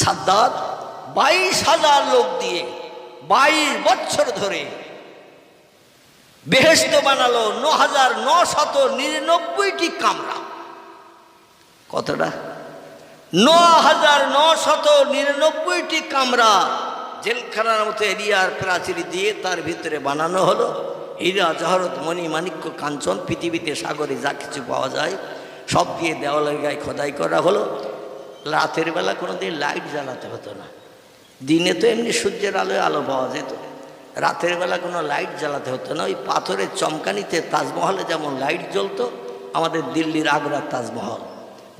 সাদ্দাত 22,000 লোক দিয়ে 22 বছর ধরে বেহেশত বানালো 9,999টি কামরা। কতটা? 9,999টি কামরা জেলখানার মতো এরিয়ার প্রাচীর দিয়ে তার ভিতরে বানানো হলো। হীরা জহরত মণি মাণিক্য কাঞ্চন পৃথিবীতে সাগরে যা কিছু পাওয়া যায় সব দিয়ে দেওয়ালের গায়ে খোদাই করা হলো। রাতের বেলা কোনোদিন লাইট জ্বালাতে হতো না। দিনে তো এমনি সূর্যের আলোয় আলো পাওয়া যেত, রাতের বেলা কোনো লাইট জ্বালাতে হতো না। ওই পাথরের চমকানিতে তাজমহলে যেমন লাইট জ্বলতো, আমাদের দিল্লির আগ্রার তাজমহল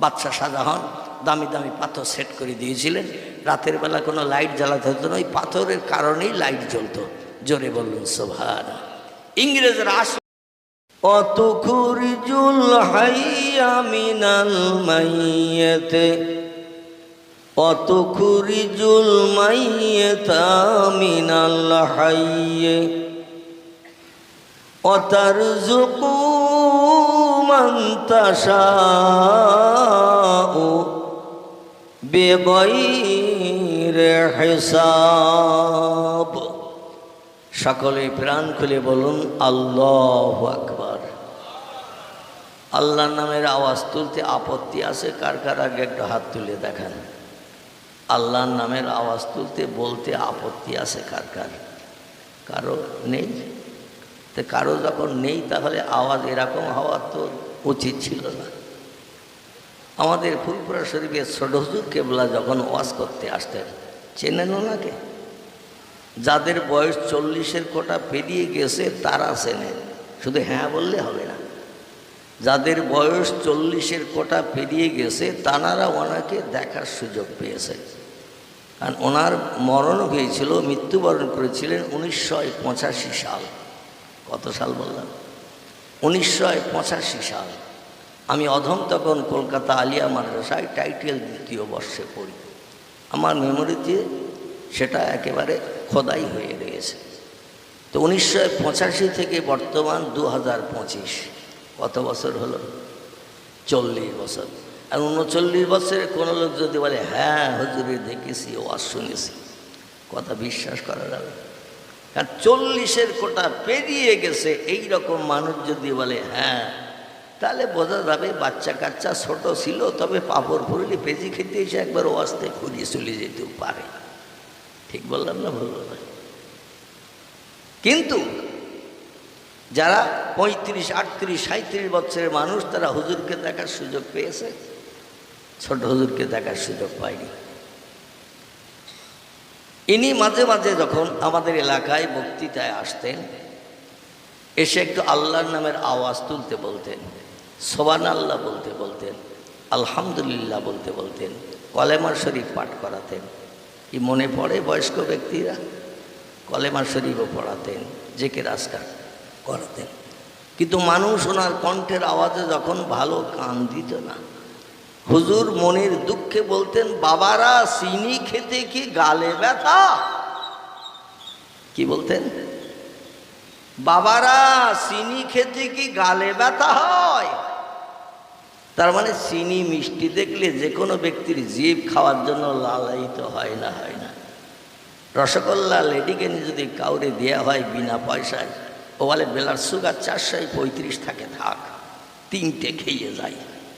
বাদশাহ শাহজাহান দামি দামি পাথর সেট করে দিয়েছিলেন। রাতের বেলা কোনো লাইট জ্বালাতে হতো না, ওই পাথরের কারণেই লাইট জ্বলতো। জোরে বলুন সুবহান। ইংরেজরা অতুখরিজুল হাইয়া মিনাল মাইয়াতে অতুখরিজুল মাইয়াতা মিনাল হাইয়ে অতারযুকু মান তাশাউ বিগাইরি হিসাব। সকলে প্রাণ খুলে বলুন আল্লাহু আকবার। আল্লাহর নামের আওয়াজ তুলতে আপত্তি আছে কার কার? আগে একটু হাত তুলে দেখান। আল্লাহর নামের আওয়াজ তুলতে বলতে আপত্তি আছে কার কার? কারো নেই? তো কারো যখন নেই তাহলে আওয়াজ এরকম হওয়া তো উচিত ছিল না। আমাদের ফুলপুরা শরীফের ছোট হুজুর কেবলা যখন ওয়াজ করতে আসতেন, চেনেন ওনাকে? যাদের বয়স 40-এর কোটা পেরিয়ে গেছে তারা চেনেন, শুধু হ্যাঁ বললে হবে না। যাদের বয়স 40-এর কোটা পেরিয়ে গেছে তানারা ওনাকে দেখার সুযোগ পেয়েছে। কারণ ওনার মরণ হয়েছিল, মৃত্যুবরণ করেছিলেন 1985 সাল। কত সাল বললাম? 1985 সাল। আমি অধম তখন কলকাতা আলিয়া মাদ্রাসায় টাইটেল 2য় বর্ষে পড়ি। আমার মেমোরিতে সেটা একেবারে খোদাই হয়ে রয়েছে। তো 1985 থেকে বর্তমান 2025, কত বছর হলো? 40 বছর। আর 39 বছরে কোনো লোক যদি বলে হ্যাঁ হুজুরে দেখেছি, ওয়াজ শুনেছি, কথা বিশ্বাস করা যাবে? কারণ 40-এর কোটা পেরিয়ে গেছে এই রকম মানুষ যদি বলে হ্যাঁ, তাহলে বোঝা যাবে বাচ্চা কাচ্চা ছোট ছিল, তবে পাপড় ফুরলি পেঁজি খেতে এসে একবার ওয়াজতে ঘুরিয়ে চলে যেতেও পারে। ঠিক বললাম না ভুল বললাম? কিন্তু যারা 35, 38, 37 বছরের মানুষ তারা হুজুরকে দেখার সুযোগ পেয়েছে, ছোট হুজুরকে দেখার সুযোগ পায়নি। ইনি মাঝে মাঝে যখন আমাদের এলাকায় বক্তৃতায় আসতেন, এসে একটু আল্লাহর নামের আওয়াজ তুলতে বলতেন, সুবহানাল্লাহ বলতে বলতেন, আলহামদুলিল্লাহ বলতে বলতেন, কলেমা শরীফ পাঠ করাতেন। কি মনে পড়ে? বয়স্ক ব্যক্তিরা কলেমা শরীফও পড়াতেন, জিকির আজকার করাতেন। কিন্তু মানুষ ওনার কণ্ঠের আওয়াজে যখন ভালো কান দিত না, হুজুর মনের দুঃখে বলতেন, বাবারা চিনি খেতে কি গালে ব্যথা? কি বলতেন? বাবারা চিনি খেতে কি গালে ব্যথা হয়? তার মানে চিনি মিষ্টি দেখলে যে কোনো ব্যক্তির জিভ খাওয়ার জন্য লালায়িত হয় না, হয় না? রসগোল্লা লেডিকেনি যদি কাউরে দেওয়া হয় বিনা পয়সায়, ও বলে ব্লাড সুগার 435 থাকে, থাক 3টে খেয়ে যায়,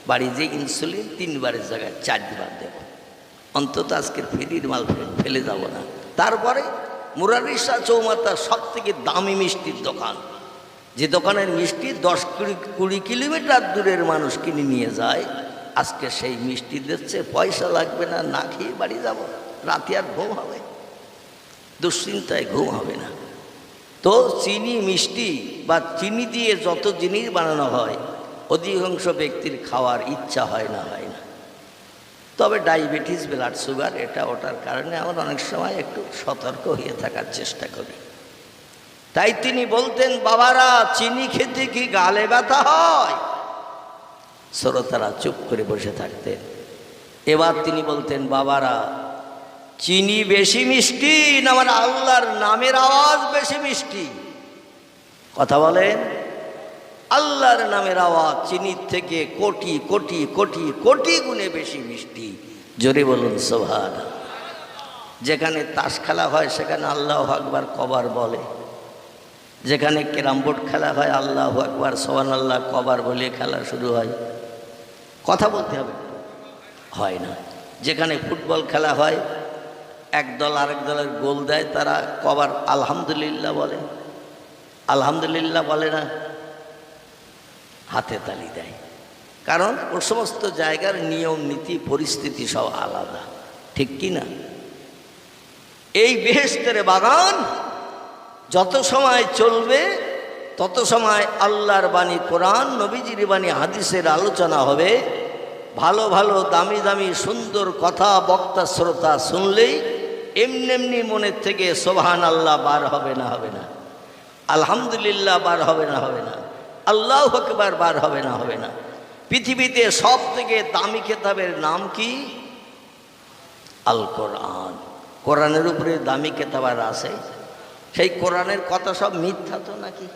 বাড়ি যে ইনসুলিন 3বারের জায়গায় 4বার দেব, অন্তত আজকের ফেরির মাল ফেলে যাব না। তারপরে মুরারি শাহ চৌমাথার সব থেকে দামি মিষ্টির দোকান, যে দোকানের মিষ্টি 10-20 কিলোমিটার দূরের মানুষ কিনে নিয়ে যায়, আজকে সেই মিষ্টি দিচ্ছে, পয়সা লাগবে না, না খেয়ে বাড়ি যাব, রাতে আর ঘুম হবে, দুশ্চিন্তায় ঘুম হবে না। তো চিনি মিষ্টি বা চিনি দিয়ে যত জিনিস বানানো হয় অধিকাংশ ব্যক্তির খাওয়ার ইচ্ছা হয় না, হয় না। তবে ডায়াবেটিস, ব্লাড সুগার, এটা ওটার কারণে আমরা অনেক সময় একটু সতর্ক হয়ে থাকার চেষ্টা করি। তাই তিনি বলতেন, বাবারা চিনি খেতে কি গালে ব্যথা হয়? শ্রোতারা চুপ করে বসে থাকতেন। এবার তিনি বলতেন, বাবারা চিনি বেশি মিষ্টি না আমার আল্লাহর নামের আওয়াজ বেশি মিষ্টি? কথা বলেন। আল্লাহর নামের আওয়াজ চিনির থেকে কোটি কোটি কোটি কোটি গুণে বেশি মিষ্টি। জোরে বলুন সুবহানাল্লাহ। যেখানে তাস খেলা হয় সেখানে আল্লাহু আকবার কবার বলে, যেখানে ক্যারাম বোর্ড খেলা হয় আল্লাহু আকবার সুবহানাল্লাহ কবার বলে খেলা শুরু হয়। কথা বলতে হবে, হয় না। যেখানে ফুটবল খেলা হয় এক দল আরেক দলের গোল দেয়, তারা কবার আলহামদুলিল্লাহ বলে, আলহামদুলিল্লাহ বলে না, হাতে তালি দেয়। কারণ ওর সমস্ত জায়গার নিয়ম নীতি পরিস্থিতি সব আলাদা, ঠিক কি না? এই বেহেশতের বাগান যত সময় চলবে তত সময় আল্লাহর বাণী কোরআন, নবীজির বাণী হাদিসের আলোচনা হবে। ভালো ভালো দামি দামি সুন্দর কথা বক্তা শ্রোতা শুনলেই এমনি এমনি মনের থেকে সুবহানাল্লাহ বার হবে না, হবে না, আলহামদুলিল্লাহ বার হবে না, হবে না, আল্লাহু আকবার বার হবে না, হবে না। পৃথিবীতে সব থেকে দামি কিতাবের নাম কি? আল কোরআন। কোরআনের উপরে দামি কিতাব আর আছে? সেই কোরআনের কথা সব মিথ্যা তো নাকি?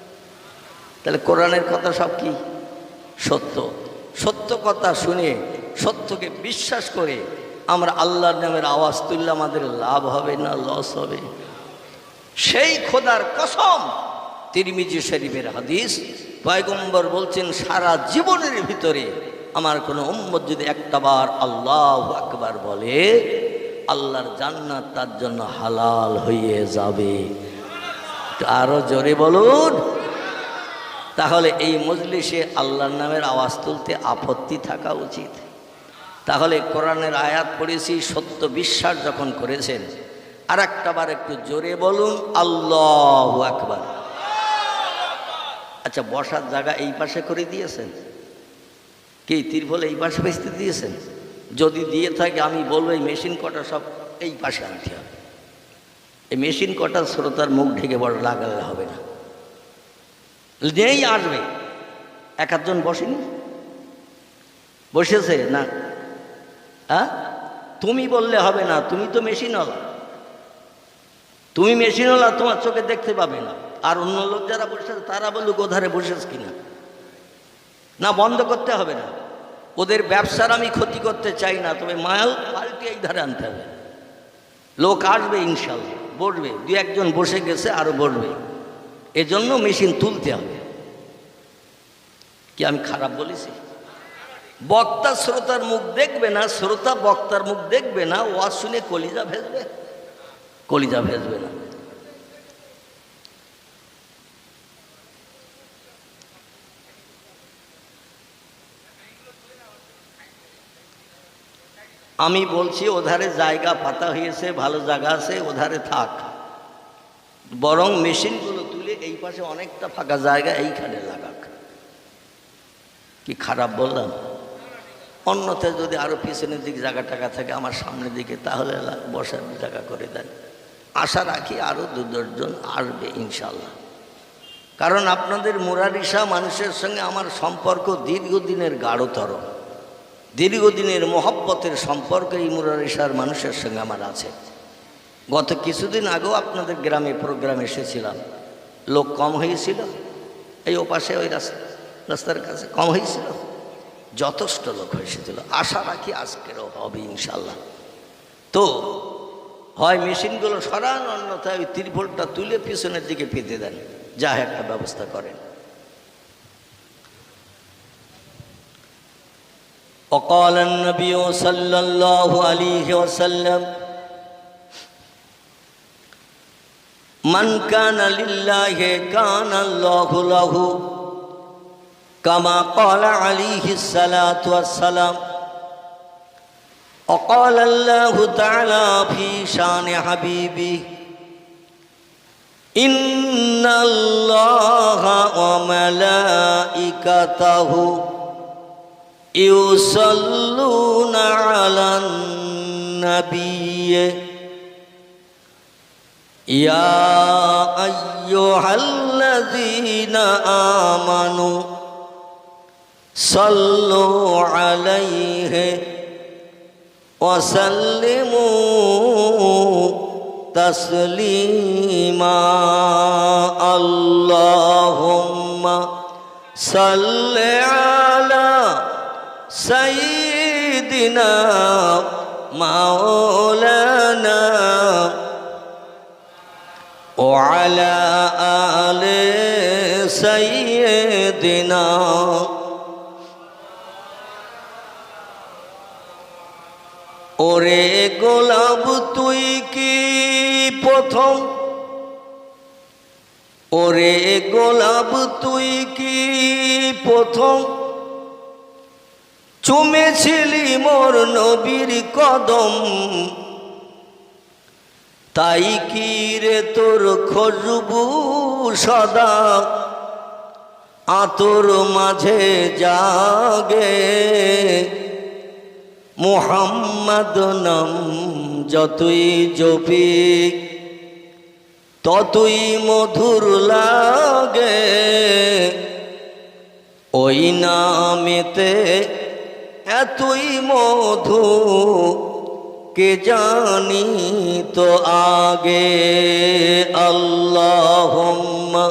তাহলে কোরআনের কথা সব কি? সত্য। সত্য কথা শুনে সত্যকে বিশ্বাস করে আমরা আল্লাহর নামের আওয়াজ তুললে আমাদের লাভ হবে না লস হবে? সেই খোদার কসম, তিরমিজি শরীফের হাদিস, পয়গম্বর বলছেন সারা জীবনের ভিতরে আমার কোনো উম্মত যদি একটাবার আল্লাহু আকবার বলে আল্লাহর জান্নাত তার জন্য হালাল হয়ে যাবে। আরো জোরে বলুন। তাহলে এই মজলিসে আল্লাহর নামের আওয়াজ তুলতে আপত্তি থাকা উচিত। তাহলে কোরআনের আয়াত পড়েছি, সত্য বিশ্বাস যখন করেছেন আর একটাবার একটু জোরে বলুন আল্লাহু আকবার। আচ্ছা, বসার জায়গা এই পাশে করে দিয়েছেন কি? তিরপল এই পাশে বেচতে দিয়েছেন? যদি দিয়ে থাকে আমি বলবো এই মেশিন কটা সব এই পাশে আনতে হবে। এই মেশিন কটা শ্রোতার মুখ ঢেকে বড় লাগালে হবে না, নেই আসবে। এক আধজন বসেনি, বসেছে না? হ্যাঁ, তুমি বললে হবে না, তুমি তো মেশিনওয়ালা, তুমি মেশিনওয়ালা, তোমার চোখে দেখতে পাবে না। আর অন্য লোক যারা বসে তারা বলুক ওধারে বসেছ কিনা। না, বন্ধ করতে হবে না, ওদের ব্যবসার আমি ক্ষতি করতে চাই না, তবে মাল পাল্টে এই ধারে আনতে হবে। লোক আসবে ইনশাল্লাহ, বসবে, দু একজন বসে গেছে আরো বসবে, এজন্য মেশিন তুলতে হবে। কি আমি খারাপ বলেছি? বক্তা শ্রোতার মুখ দেখবে না, শ্রোতা বক্তার মুখ দেখবে না, ওয়াজ শুনে কলিজা ভেজবে? কলিজা ভেজবে না। আমি বলছি ওধারে জায়গা পাতা হয়েছে, ভালো জায়গা আছে, ওধারে থাক। বরং মেশিনগুলো তুলে এই পাশে অনেকটা ফাঁকা জায়গা এইখানে লাগাক। কি খারাপ বললাম? অন্যথায় যদি আরো পিছনের দিকে জায়গা টাকা থাকে আমার সামনের দিকে, তাহলে বসার জায়গা করে দেন। আশা রাখি আরো 2-10 জন আসবে ইনশাল্লাহ। কারণ আপনাদের মুরারিশা মানুষের সঙ্গে আমার সম্পর্ক দীর্ঘদিনের গাঢ়তর, দীর্ঘদিনের মহব্বতের সম্পর্ক এই মুরারিশার মানুষের সঙ্গে আমার আছে। গত কিছুদিন আগেও আপনাদের গ্রামে প্রোগ্রাম এসেছিলাম, লোক কম হয়েছিল, এই ওপাশে ওই রাস্তার কাছে কম হয়েছিল, যথেষ্ট লোক হয়েছিল। আশা রাখি আজকেরও হবে ইনশাল্লাহ। তো হয় মেশিনগুলো সরান, অন্যথায় ওই ত্রিপলটা তুলে পিছনের দিকে পেতে দেন, যা একটা ব্যবস্থা করেন। وقال النبي صلى الله عليه وسلم من كان لله كان الله له كما قال عليه الصلاة والسلام. وقال الله تعالى في شان حبيبه إن الله وملائكته يصلون على النبي يا أيها الذين آمنوا صلوا عليه وسلموا تسليما اللهم صل على سيدنا مولانا مولانا وعلى آل سيدنا ওরে গোলাপ তুই কি প্রথম, ওরে গোলাপ তুই কি প্রথম চুমেছিলি মোর নবীর কদম, তাই কি রে তোর খুশবু সদা আতর মাঝে জাগে। মুহাম্মদ নাম যতই জপি ততই মধুর লাগে, ওই নামেতে এতই মধু কে জানি তো আগে। আল্লাহুম্মা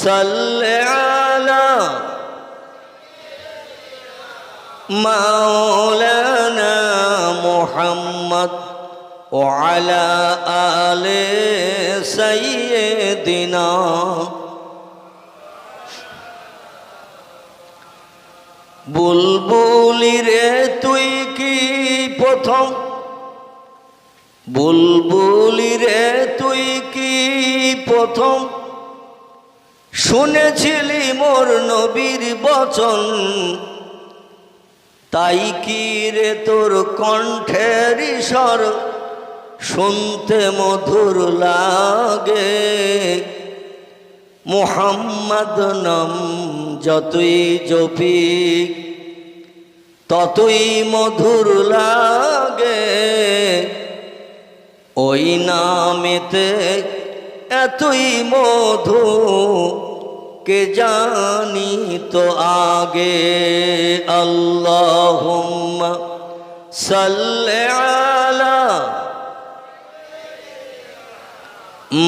সাল্লি আলা মাওলানা মুহাম্মদ ওয়ালা আলে সাইয়্যিদিনা। বুলবুলি রে তুই কি প্রথম, বুলবুলি রে তুই কি প্রথম শুনেছিলি মোর নবীর বচন, তাই কি রে তোর কণ্ঠের স্বর শুনতে মধুর লাগে। মুহাম্মদ নাম যতই জপি ততই মধুর লাগে, ওই নামেতে এতই মধু কে জানি তো আগে। আল্লাহুম্মা সাল্লি আলা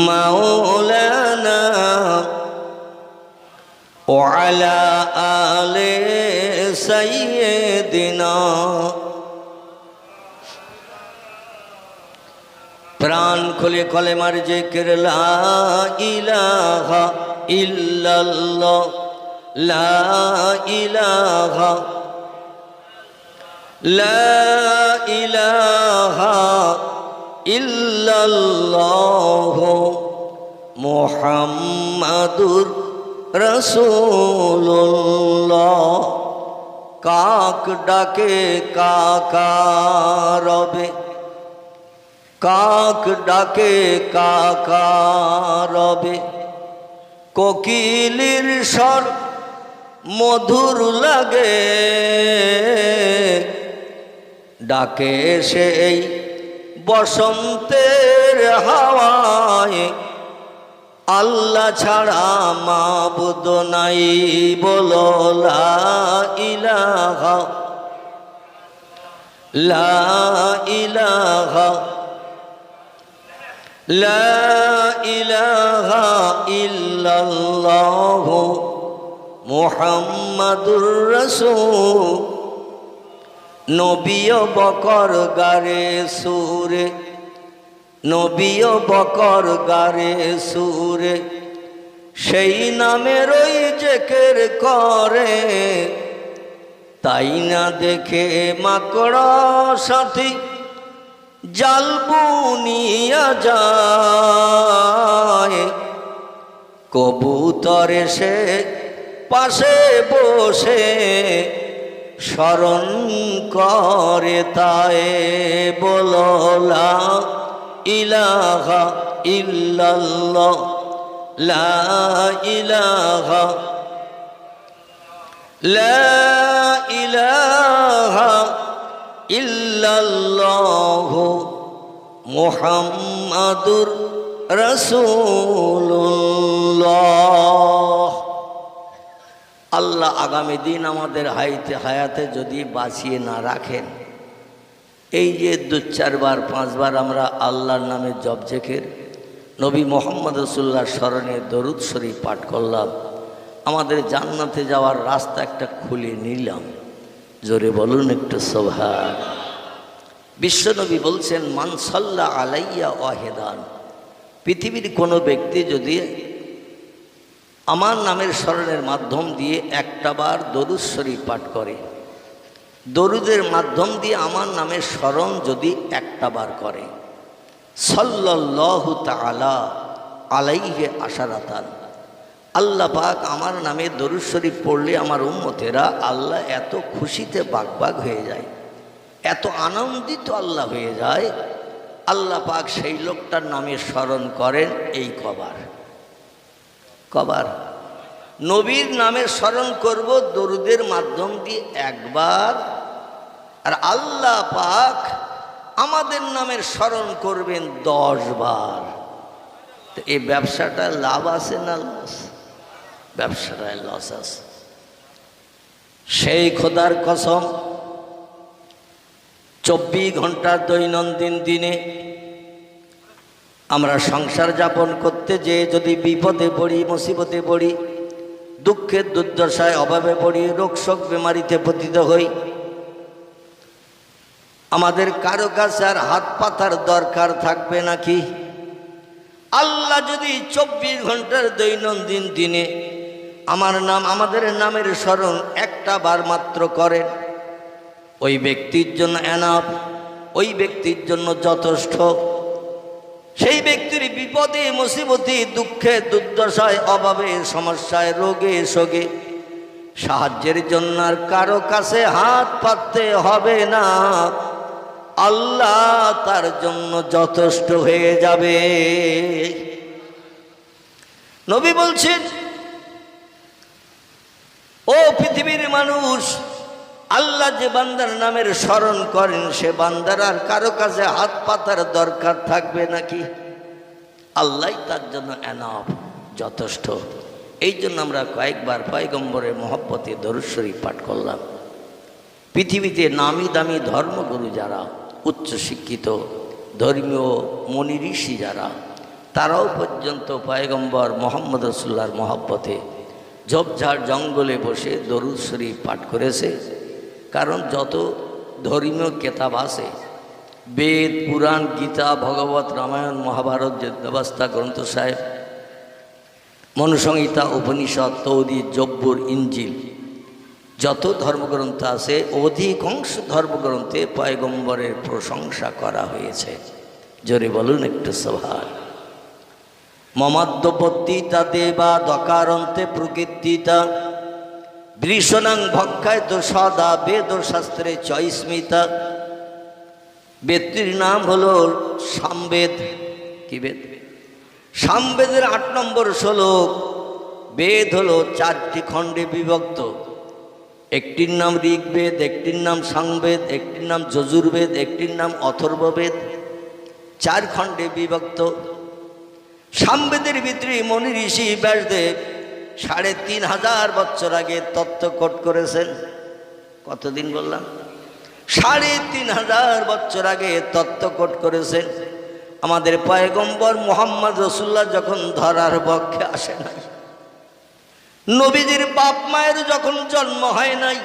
মাওলানা ওয়ালা আলে সাইয়্যিদিনা। প্রাণ খুলে কলেমার জিকির লা ইলাহা ইল্লাল্লাহ, লা ইলাহা, লা ইলাহা ইল্লাল্লাহ মুহাম্মাদুর রাসূলুল্লাহ। কাক ডাকে কাকা রবে, কাক ডাকে কাকা রবে, কোকিলের স্বর মধুর লাগে, ডাকে সেই বসন্তের হাওয়ায়, আল্লাহ ছাড়া মাবুদ নাই বলো লা ইলাহা, লা ইলাহা, লা ইলাহা ইল্লাল্লাহ মুহাম্মাদুর রাসূল। নবীও বকর গারে সুরে, নবীও বকর গারে সুরে, সেই নামের ওই জিকির করে, তাই না দেখে মাকড় সাথী জাল বুনিয়া যায়, কবুতর এসে পাশে বসে স্মরণ করে, তাই বলো লা ইলাহা ইল্লাল্লাহ, লা ইলাহা, লা ইলাহা ইল্লাল্লাহ মুহাম্মাদুর রাসূলুল্লাহ। আল্লাহ আগামী দিন আমাদের হায়াতে যদি বাঁচিয়ে না রাখেন, এই যে 2-4 বার 5 বার আমরা আল্লাহর নামে জপ জিকির নবী মুহাম্মদ রাসূলুল্লাহর স্মরণে দরুদ শরীফ পাঠ করলাম, আমাদের জান্নাতে যাওয়ার রাস্তা একটা খুলে নিলাম। জোরে বলুন একটু সুবহান। বিশ্বনবী বলছেন, মান সাল্লা আলাইয়া ওয়াহিদান, পৃথিবীর কোনো ব্যক্তি যদি আমার নামের স্মরণের মাধ্যম দিয়ে একটা বার দরুদ শরীফ পাঠ করে, দরুদের মাধ্যম দিয়ে আমার নামের স্মরণ যদি একটা বার করে, সাল্লাল্লাহু তাআলা আলাইহি আশারাতান, আল্লাহ পাক আমার নামে দরুদ শরীফ পড়লে আমার উম্মতেরা আল্লাহ এত খুশিতে বাগবাগ হয়ে যায়, এত আনন্দিত আল্লাহ হয়ে যায়, আল্লাহ পাক সেই লোকটার নামে স্মরণ করেন এই কবার নবীর নামে স্মরণ করব দরুদের মাধ্যম দিয়ে একবার, আর আল্লাহ পাক আমাদের নামের স্মরণ করবেন 10 বার। তো এই ব্যবসাটা লাভ আছে না লস? ব্যবসাটায় লস আছে। সেই খোদার কসম, 24 ঘন্টার দৈনন্দিন দিনে আমরা সংসার যাপন করতে যেয়ে যদি বিপদে পড়ি, মুসিবতে পড়ি, দুঃখের দুর্দশায় অভাবে পড়ি, রোগ শোক বেমারিতে পতিত হই, আমাদের কারো কাছে আর হাত পাতার দরকার থাকবে নাকি? আল্লাহ যদি 24 ঘন্টার দৈনন্দিন দিনে আমাদের নামের স্মরণ একটা বার মাত্র করেন, ওই ব্যক্তির জন্য এনাফ, ওই ব্যক্তির জন্য যথেষ্ট। সেই ব্যক্তির বিপদে মুসিবতে দুঃখে দুর্দশায় অভাবে সমস্যায় রোগে শোকে সাহায্যের জন্য আর কারো কাছে হাত পাততে হবে না, আল্লাহ তার জন্য যথেষ্ট হয়ে যাবে। নবী বলছেন, ও পৃথিবীর মানুষ, আল্লাহ যে বান্দার নামের স্মরণ করেন সে বান্দার আর কারো কাছে হাত পাতার দরকার থাকবে নাকি? আল্লাহ তার জন্য এনাফ, যথেষ্ট। এই জন্য আমরা কয়েকবার পয়গম্বরের মহব্বতে দরুদ শরীফ পাঠ করলাম। পৃথিবীতে নামি দামি ধর্মগুরু যারা, উচ্চশিক্ষিত ধর্মীয় মনি ঋষি যারা, তারাও পর্যন্ত পয়গম্বর মোহাম্মদ রাসূলুল্লাহর মহব্বতে ঝোপঝাড় জঙ্গলে বসে দরুদ শরীফ পাঠ করেছে। কারণ যত ধর্মীয় কেতাব আছে, বেদ, পুরাণ, গীতা, ভগবত, রামায়ণ, মহাভারত, বেদাবস্থা গ্রন্থ সাহেব, মনুসংহিতা, উপনিষদ, তৌহিদ, জব্বুর, ইঞ্জিল, যত ধর্মগ্রন্থ আছে অধিকাংশ ধর্মগ্রন্থে পয়গম্বরের প্রশংসা করা হয়েছে। জোরে বলুন একটু সুবহান। মমাদ্যপত্তিতা দেবা দকারন্তে প্রকৃতিতা বৃষণাং ভক্ষায় তো সদা বেদ শাস্ত্রে চয়স্মিতা। বেদটির নাম হলো সামবেদ। কি বেদ? সামবেদের 8 নম্বর শ্লোক। বেদ হলো 4টি খণ্ডে বিভক্ত। একটির নাম ঋগ্বেদ, একটির নাম সামবেদ, একটির নাম যজুর্বেদ, একটির নাম অথর্ববেদ। 4 খণ্ডে বিভক্ত। সামবেদের ভিতরে মনি ঋষি ব্যাসদেব 3500 বছর আগে তত্ত্বকট করেছেন। কতদিন বললাম? 3500 বছর আগে তত্ত্বকট করেছেন। আমাদের পয়গম্বর মুহাম্মদ রাসূলুল্লাহ যখন ধরার পক্ষে আসে নাই, নবীজির বাপ মায়ের যখন জন্ম হয় নাই,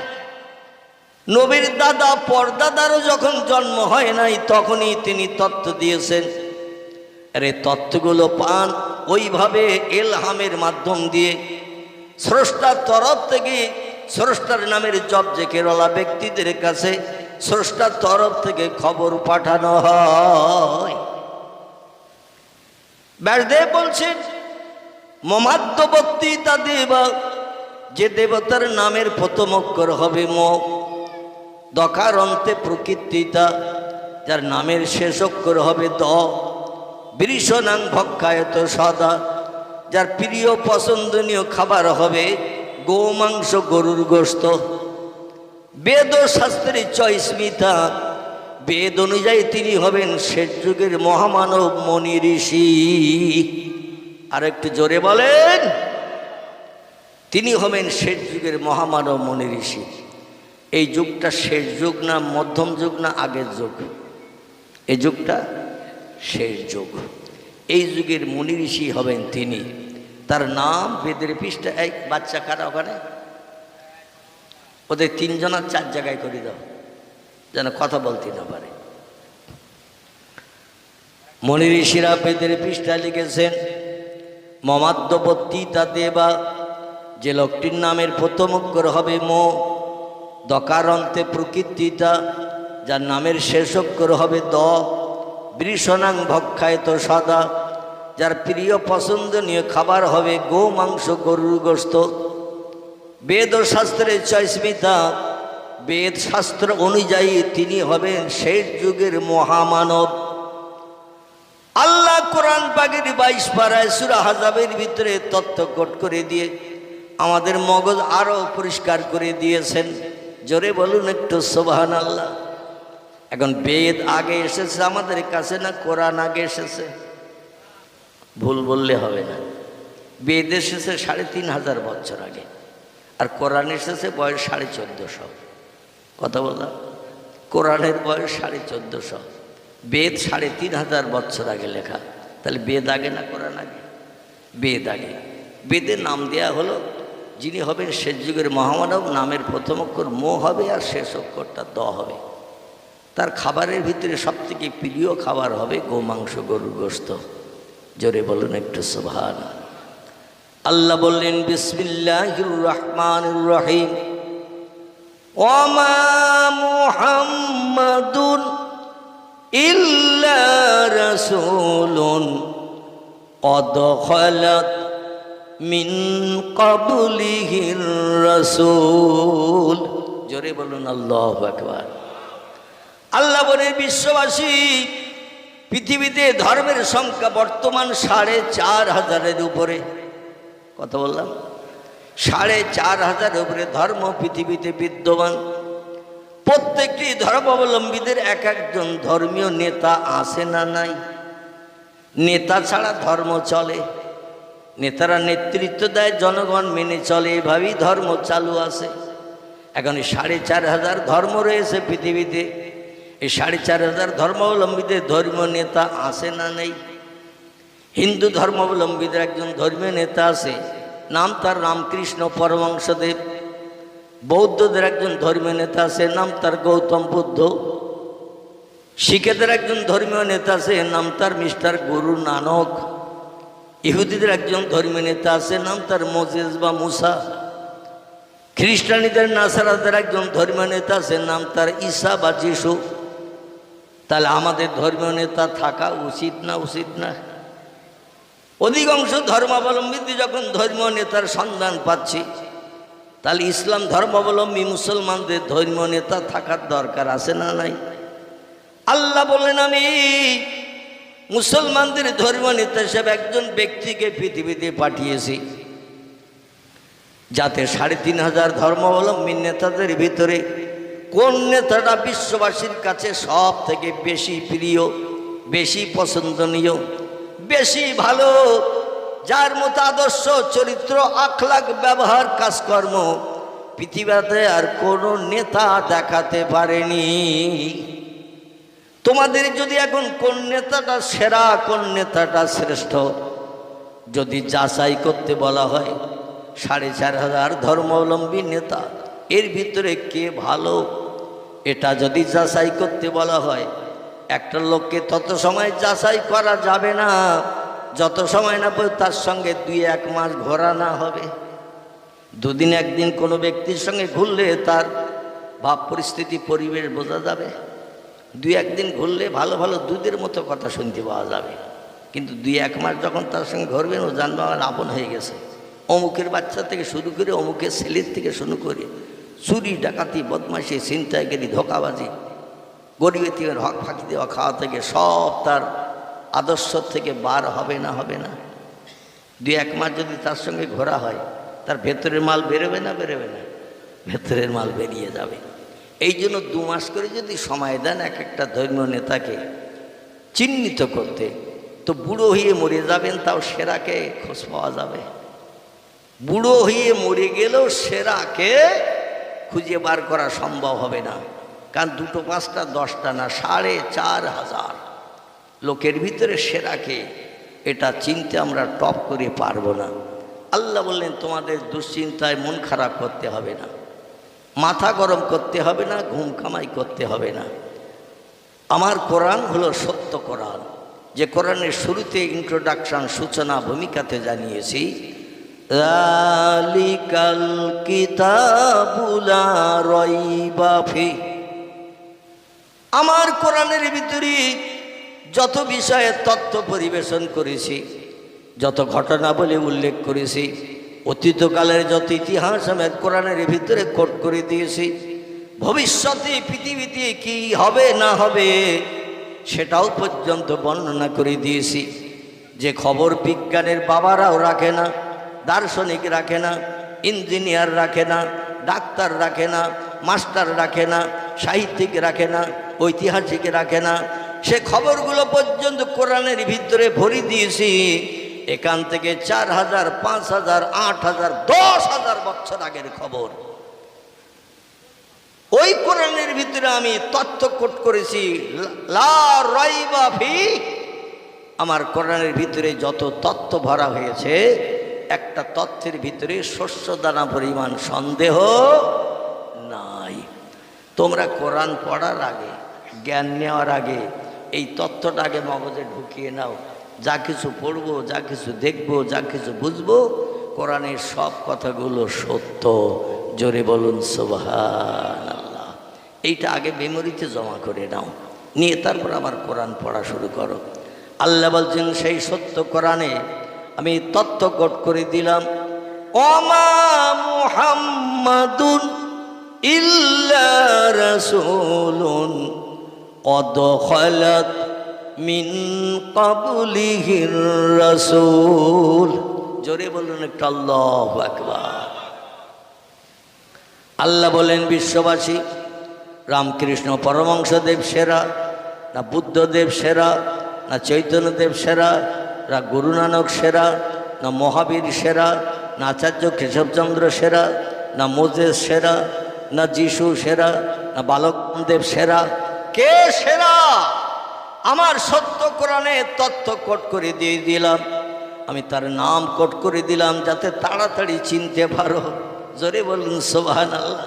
নবীর দাদা পরদাদারও যখন জন্ম হয় নাই, তখনই তিনি তত্ত্ব দিয়েছেন। আরে তত্ত্বগুলো পান ওইভাবে এলহামের মাধ্যম দিয়ে স্রষ্টার তরফ থেকে, স্রষ্টার নামের জপ জেকেরওয়ালা ব্যক্তিদের কাছে স্রষ্টার তরফ থেকে খবর পাঠানো হয়। ব্যাসদেব বলছেন, মমাদ্যবর্তীতা দেবা, যে দেবতার নামের প্রথম অক্ষর হবে ম, দকারন্তে প্রকৃতিতা, যার নামের শেষ অক্ষর হবে দ, বৃষণাং ভক্ষায়ত সদা, যার প্রিয় পছন্দনীয় খাবার হবে গোমাংস, গরুর গোশত। বেদ শাস্ত্রে চয়স্মিতা, বেদ অনুযায়ী তিনি হবেন শেষ যুগের মহামানব মনি ঋষি। আর একটু জোরে বলেন, তিনি হবেন শেষ যুগের মহামানব মনি ঋষি। এই যুগটা শেষ যুগ না মধ্যম যুগ না আগের যুগ? এই যুগটা শেষ যুগ। এই যুগের মুনি ঋষি হবেন তিনি। তার নাম বেদের পৃষ্ঠা। এই বাচ্চা কারা ওখানে? ওদের 3 জনার 4 জায়গায় করে দাও, যেন কথা বলতে না পারে। মনি ঋষিরা বেদের পৃষ্ঠা লিখেছেন, মমাদ্যবর্তীতা দেবা, যে লোকটির নামের প্রথম অক্ষর হবে মো, দকারন্তে প্রকৃতিতা, যার নামের শেষ অক্ষর হবে দ, বৃষণাং ভক্ষায়ত সদা, যার প্রিয় পছন্দনীয় খাবার হবে গো মাংস, গরুর গোস্ত। বেদ ও শাস্ত্রের চয়স্মিতা, বেদ শাস্ত্র অনুযায়ী তিনি হবেন শেষ যুগের মহামানব। আল্লাহ কোরআন পাকের 22 পারায় সূরা আহজাবের ভিতরে তথ্য কোট করে দিয়ে আমাদের মগজ আরো পরিষ্কার করে দিয়েছেন। জোরে বলুন একটু সুবহানাল্লাহ। এখন বেদ আগে এসেছে আমাদের কাছে না কোরআন আগে এসেছে? ভুল বললে হবে না। বেদ এসেছে 3500 বছর আগে, আর কোরআন এসেছে বয়স 1450। কথা বললাম, কোরআনের বয়স 1450, বেদ 3500 বছর আগে লেখা। তাহলে বেদ আগে না কোরআন আগে? বেদ আগে। বেদের নাম দেয়া হলো যিনি হবেন শেষ যুগের মহামানব, নামের প্রথম অক্ষর মো হবে আর শেষ অক্ষরটা দ হবে। তার খাবারের ভিতরে সবথেকে প্রিয় খাবার হবে গোমাংস, গরুর গোস্ত। জোরে বলুন একটু সুবহান। আল্লাহ বললেন বিসমিল্লাহির রহমানির রহিম, ওমা মুহাম্মাদুন ইল্লা রাসূলুন ক্বাদ খালাত মিন ক্বাবলিহির রাসূল। জোরে বলুন আল্লাহু আকবার। আল্লাহ বলেন বিশ্ববাসী, পৃথিবীতে ধর্মের সংখ্যা বর্তমান 4500-এর উপরে। কথা বললাম, 4500-এর উপরে ধর্ম পৃথিবীতে বিদ্যমান। প্রত্যেকটি ধর্মাবলম্বীদের এক একজন ধর্মীয় নেতা আছে না নাই? নেতা ছাড়া ধর্ম চলে? নেতারা নেতৃত্ব দেয়, জনগণ মেনে চলে, এভাবেই ধর্ম চালু আছে। এখন 4500 ধর্ম রয়েছে পৃথিবীতে। এই 4500 ধর্মাবলম্বীদের ধর্মীয় নেতা আছে না নেই? হিন্দু ধর্মাবলম্বীদের একজন ধর্মীয় নেতা আছে, নাম তার রামকৃষ্ণ পরমহংসদেব। বৌদ্ধদের একজন ধর্মীয় নেতা আছে, নাম তার গৌতম বুদ্ধ। শিখেদের একজন ধর্মীয় নেতা আছে, নাম তার মিস্টার গুরু নানক। ইহুদিদের একজন ধর্মীয় নেতা আছে, নাম তার মোজেস বা মুসা। খ্রিস্টানীদের নাসারাদের একজন ধর্মীয় নেতা আছে, নাম তার ঈসা বা যিশু। তাহলে আমাদের ধর্মীয় নেতা থাকা উচিত না উচিত না? অধিকাংশ ধর্মাবলম্বী যখন ধর্মীয় নেতার সন্ধান পাচ্ছি, তাহলে ইসলাম ধর্মাবলম্বী মুসলমানদের ধর্মীয় নেতা থাকার দরকার আছে না নাই? আল্লাহ বলেন আমি মুসলমানদের ধর্মীয় নেতা হিসেবে একজন ব্যক্তিকে পৃথিবীতে পাঠিয়েছি, যাতে 3500 ধর্মাবলম্বী নেতাদের ভিতরে কোন নেতাটা বিশ্ববাসীর কাছে সব থেকে বেশি প্রিয়, বেশি পছন্দনীয়, বেশি ভালো, যার মতো আদর্শ, চরিত্র, আখলাক, ব্যবহার, কাজকর্ম পৃথিবীতে আর কোনো নেতা দেখাতে পারেনি। তোমাদের যদি এখন কোন নেতাটা সেরা, কোন নেতাটা শ্রেষ্ঠ যদি যাচাই করতে বলা হয়, 4500 ধর্মাবলম্বী নেতা এর ভিতরে কে ভালো, এটা যদি যাচাই করতে বলা হয়, একটা লোককে তত সময় যাচাই করা যাবে না যত সময় না তার সঙ্গে 2-1 মাস ঘোরা না হবে। দুদিন একদিন কোনো ব্যক্তির সঙ্গে ঘুরলে তার ভাব পরিস্থিতি, পরিবেশ বোঝা যাবে। 2-1 দিন ঘুরলে ভালো ভালো দুধের মতো কথা শুনতে পাওয়া যাবে। কিন্তু 2-1 মাস যখন তার সঙ্গে ঘুরবেন, ও জানবে আমার আপন হয়ে গেছে। অমুকের বাচ্চা থেকে শুরু করে অমুকের ছেলের থেকে শুরু করে চুরি, ডাকাতি, বদমাইশি, ছিনতাইগিরি, ধোঁকাবাজি, গরিবের হক ফাঁকি দেওয়া, খাওয়া থেকে সব তার আদর্শ থেকে বার হবে না? হবে না? 2-1 মাস যদি তার সঙ্গে ঘোরা হয়, তার ভেতরের মাল বেরোবে না? বেরোবে না? ভেতরের মাল বেরিয়ে যাবে। এই জন্য 2 মাস করে যদি সময় দেন এক একটা ধর্মীয় নেতাকে চিহ্নিত করতে, তো বুড়ো হয়ে মরে যাবেন, তাও সেরাকে খোঁজ পাওয়া যাবে। বুড়ো হয়ে মরে গেলেও সেরাকে খুঁজে বার করা সম্ভব হবে না। কারণ 2টো 5টা 10টা না, 4500 লোকের ভিতরে সেরাকে, এটা চিনতে আমরা টপ করে পারবো না। আল্লাহ বললেন তোমাদের দুশ্চিন্তায় মন খারাপ করতে হবে না, মাথা গরম করতে হবে না, ঘুম কামাই করতে হবে না। আমার কোরআন হলো সত্য কোরআন, যে কোরআনের শুরুতে ইন্ট্রোডাকশন সূচনা ভূমিকাতে জানিয়েছি, যালিকাল কিতাবু লা রাইবা ফিহি, আমার কোরআনের ভিতরে যত বিষয়ে তথ্য পরিবেশন করেছি, যত ঘটনাবলী উল্লেখ করেছি, অতীতকালের যত ইতিহাস আমি কোরআনের ভিতরে কোট করে দিয়েছি, ভবিষ্যতে পৃথিবীতে কি হবে না হবে সেটাও পর্যন্ত বর্ণনা করে দিয়েছি। যে খবর বিজ্ঞানের বাবারাও রাখে না, দার্শনিক রাখে না, ইঞ্জিনিয়ার রাখে না, ডাক্তার রাখে না, মাস্টার রাখে না, সাহিত্যিক রাখে না, ঐতিহাসিক রাখে না, সে খবরগুলো পর্যন্ত কোরআনের ভিতরে ভরে দিয়েছি। এখান থেকে 4000, 5000, 8000, 10,000 বছর আগের খবর ওই কোরআনের ভিতরে আমি তথ্য কোট করেছি। লা রাইবা ফিহি, আমার কোরআনের ভিতরে যত তথ্য ভরা হয়েছে, একটা তথ্যের ভিতরে শস্য দানা পরিমাণ সন্দেহ নাই। তোমরা কোরআন পড়ার আগে, জ্ঞান নেওয়ার আগে এই তথ্যটা আগে মগজে ঢুকিয়ে নাও। যা কিছু পড়বো, যা কিছু দেখবো, যা কিছু বুঝবো, কোরআনের সব কথাগুলো সত্য। জোরে বলুন সুবহানাল্লাহ। এইটা আগে মেমোরিতে জমা করে নাও, নিয়ে তারপর আবার কোরআন পড়া শুরু করো। আল্লাহ বলছেন সেই সত্য কোরআনে আমি তথ্য কোট করে দিলাম, ওমা মুহাম্মাদুন ইল্লা রাসূলুন কদ খালাত মিন ক্বাবলিহির রাসূল। জোরে বলুন একটু আল্লাহু আকবার। আল্লাহ বলেন বিশ্ববাসী, রামকৃষ্ণ পরমহংসদেব সেরা না বুদ্ধদেব সেরা না চৈতন্যদেব সেরা না গুরু নানক সেরা না মহাবীর সেরা না আচার্য কেশবচন্দ্র সেরা না মোজেস সেরা না যিশু সেরা না বালকদেব সেরা? কে সেরা? আমার সত্য কোরআনে তথ্য কোট করে দিয়ে দিলাম, আমি তার নাম কোট করে দিলাম যাতে তাড়াতাড়ি চিনতে পারো। জোরে বলুন সুবহানাল্লাহ।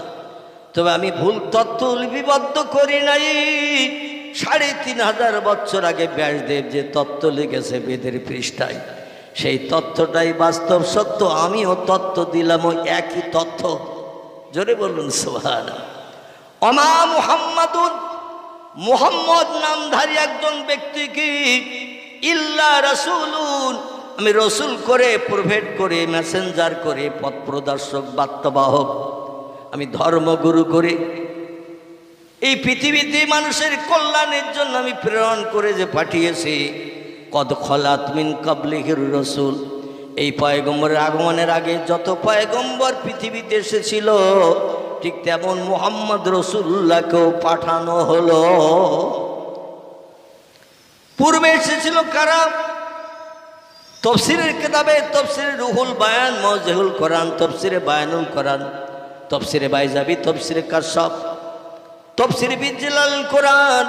তবে আমি ভুল তথ্য লিপিবদ্ধ করি নাই। 3500 বছর আগে ব্যাসদেব যে তত্ত্ব লিখেছে বেদের পৃষ্ঠায়, সেই তথ্যটাই বাস্তব সত্য। আমিও তথ্য দিলাম ওই একই তথ্য। জোরে বলুন সুবহানাল্লাহ। ওমা মুহাম্মাদুন, মুহাম্মদ নামধারী একজন ব্যক্তি কি, ইল্লা রাসূলুন, আমি রসুল করে, প্রফেট করে, মেসেঞ্জার করে, পথ প্রদর্শক, বার্তাবাহক, আমি ধর্মগুরু করে এই পৃথিবীতে মানুষের কল্যাণের জন্য আমি প্রেরণ করে যে পাঠিয়েছি। কদ খলাত মিন ক্বাবলিহির রাসূল, এই পয়গম্বরের আগমনের আগে যত পয়গম্বর পৃথিবীতে এসেছিল ঠিক তেমন মুহাম্মদ রাসূলুল্লাহকেও পাঠানো হলো। পূর্বে এসেছিল কারা? তফসিরের কিতাবে তফসিরে রুহুল বায়ান, মওজিহুল কোরআন, তফসিরে বায়ানুল কোরআন, তফসিরে বাইজাবি, তফসিরে কাশফ, তফসিরে বিজলাল কোরআন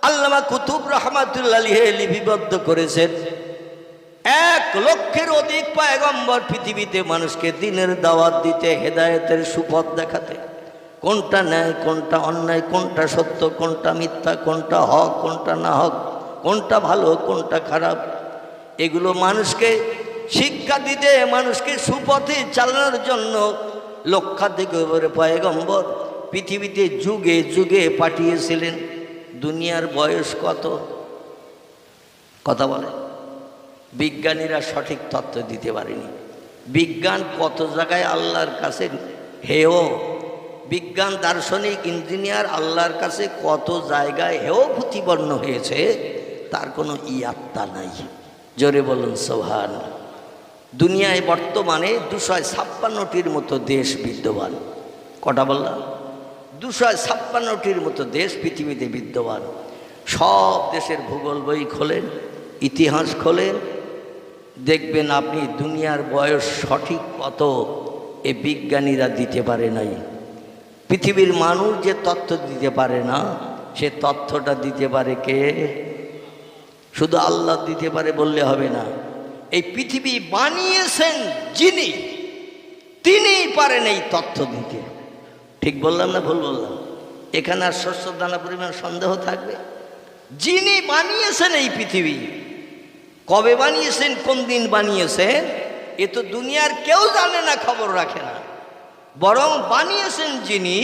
আল্লামা কুতুব রাহমাতুল্লাহ আলাইহি লিপিবদ্ধ করেছেন। 1 লক্ষের অধিক পয়গম্বর পৃথিবীতে মানুষকে দ্বীনের দাওয়াত দিতে, হেদায়েতের সুপথ দেখাতে, কোনটা ন্যায়, কোনটা অন্যায়, কোনটা সত্য, কোনটা মিথ্যা, কোনটা হক, কোনটা না হক, কোনটা ভালো, কোনটা খারাপ, এগুলো মানুষকে শিক্ষা দিতে, মানুষকে সুপথে চালানোর জন্য লক্ষাধিক পয়গম্বর পৃথিবীতে যুগে যুগে পাঠিয়েছিলেন। দুনিয়ার বয়স কত? কথা বলে বিজ্ঞানীরা সঠিক তথ্য দিতে পারেনি। বিজ্ঞান কত জায়গায় আল্লাহর কাছে হেয়, বিজ্ঞান, দার্শনিক, ইঞ্জিনিয়ার আল্লাহর কাছে কত জায়গায় হেয় প্রতিপন্ন হয়েছে, তার কোনো ইয়াত্তা নাই। জোরে বলুন সুবহানাল্লাহ। দুনিয়ায় বর্তমানে 256টির মতো দেশ বিদ্যমান। কটা বললাম? 256টির মতো দেশ পৃথিবীতে বিদ্যমান। সব দেশের ভূগোল বই খোলেন, ইতিহাস খোলেন, দেখবেন আপনি দুনিয়ার বয়স সঠিক কত এ বিজ্ঞানীরা দিতে পারে নাই। পৃথিবীর মানুষ যে তথ্য দিতে পারে না, সে তথ্যটা দিতে পারে কে? শুধু আল্লাহ দিতে পারে বললে হবে না। এই পৃথিবী বানিয়েছেন যিনি, তিনিই পারেন এই তথ্য দিতে। ঠিক বললাম না ভুল বললাম? এখানে আর শস্য দানা পরিমাণ সন্দেহ থাকবে? যিনি বানিয়েছেন এই পৃথিবী, কবে বানিয়েছেন, কোন দিন বানিয়েছেন, এ তো দুনিয়ার কেউ জানে না, খবর রাখে না। বরং বানিয়েছেন যিনি,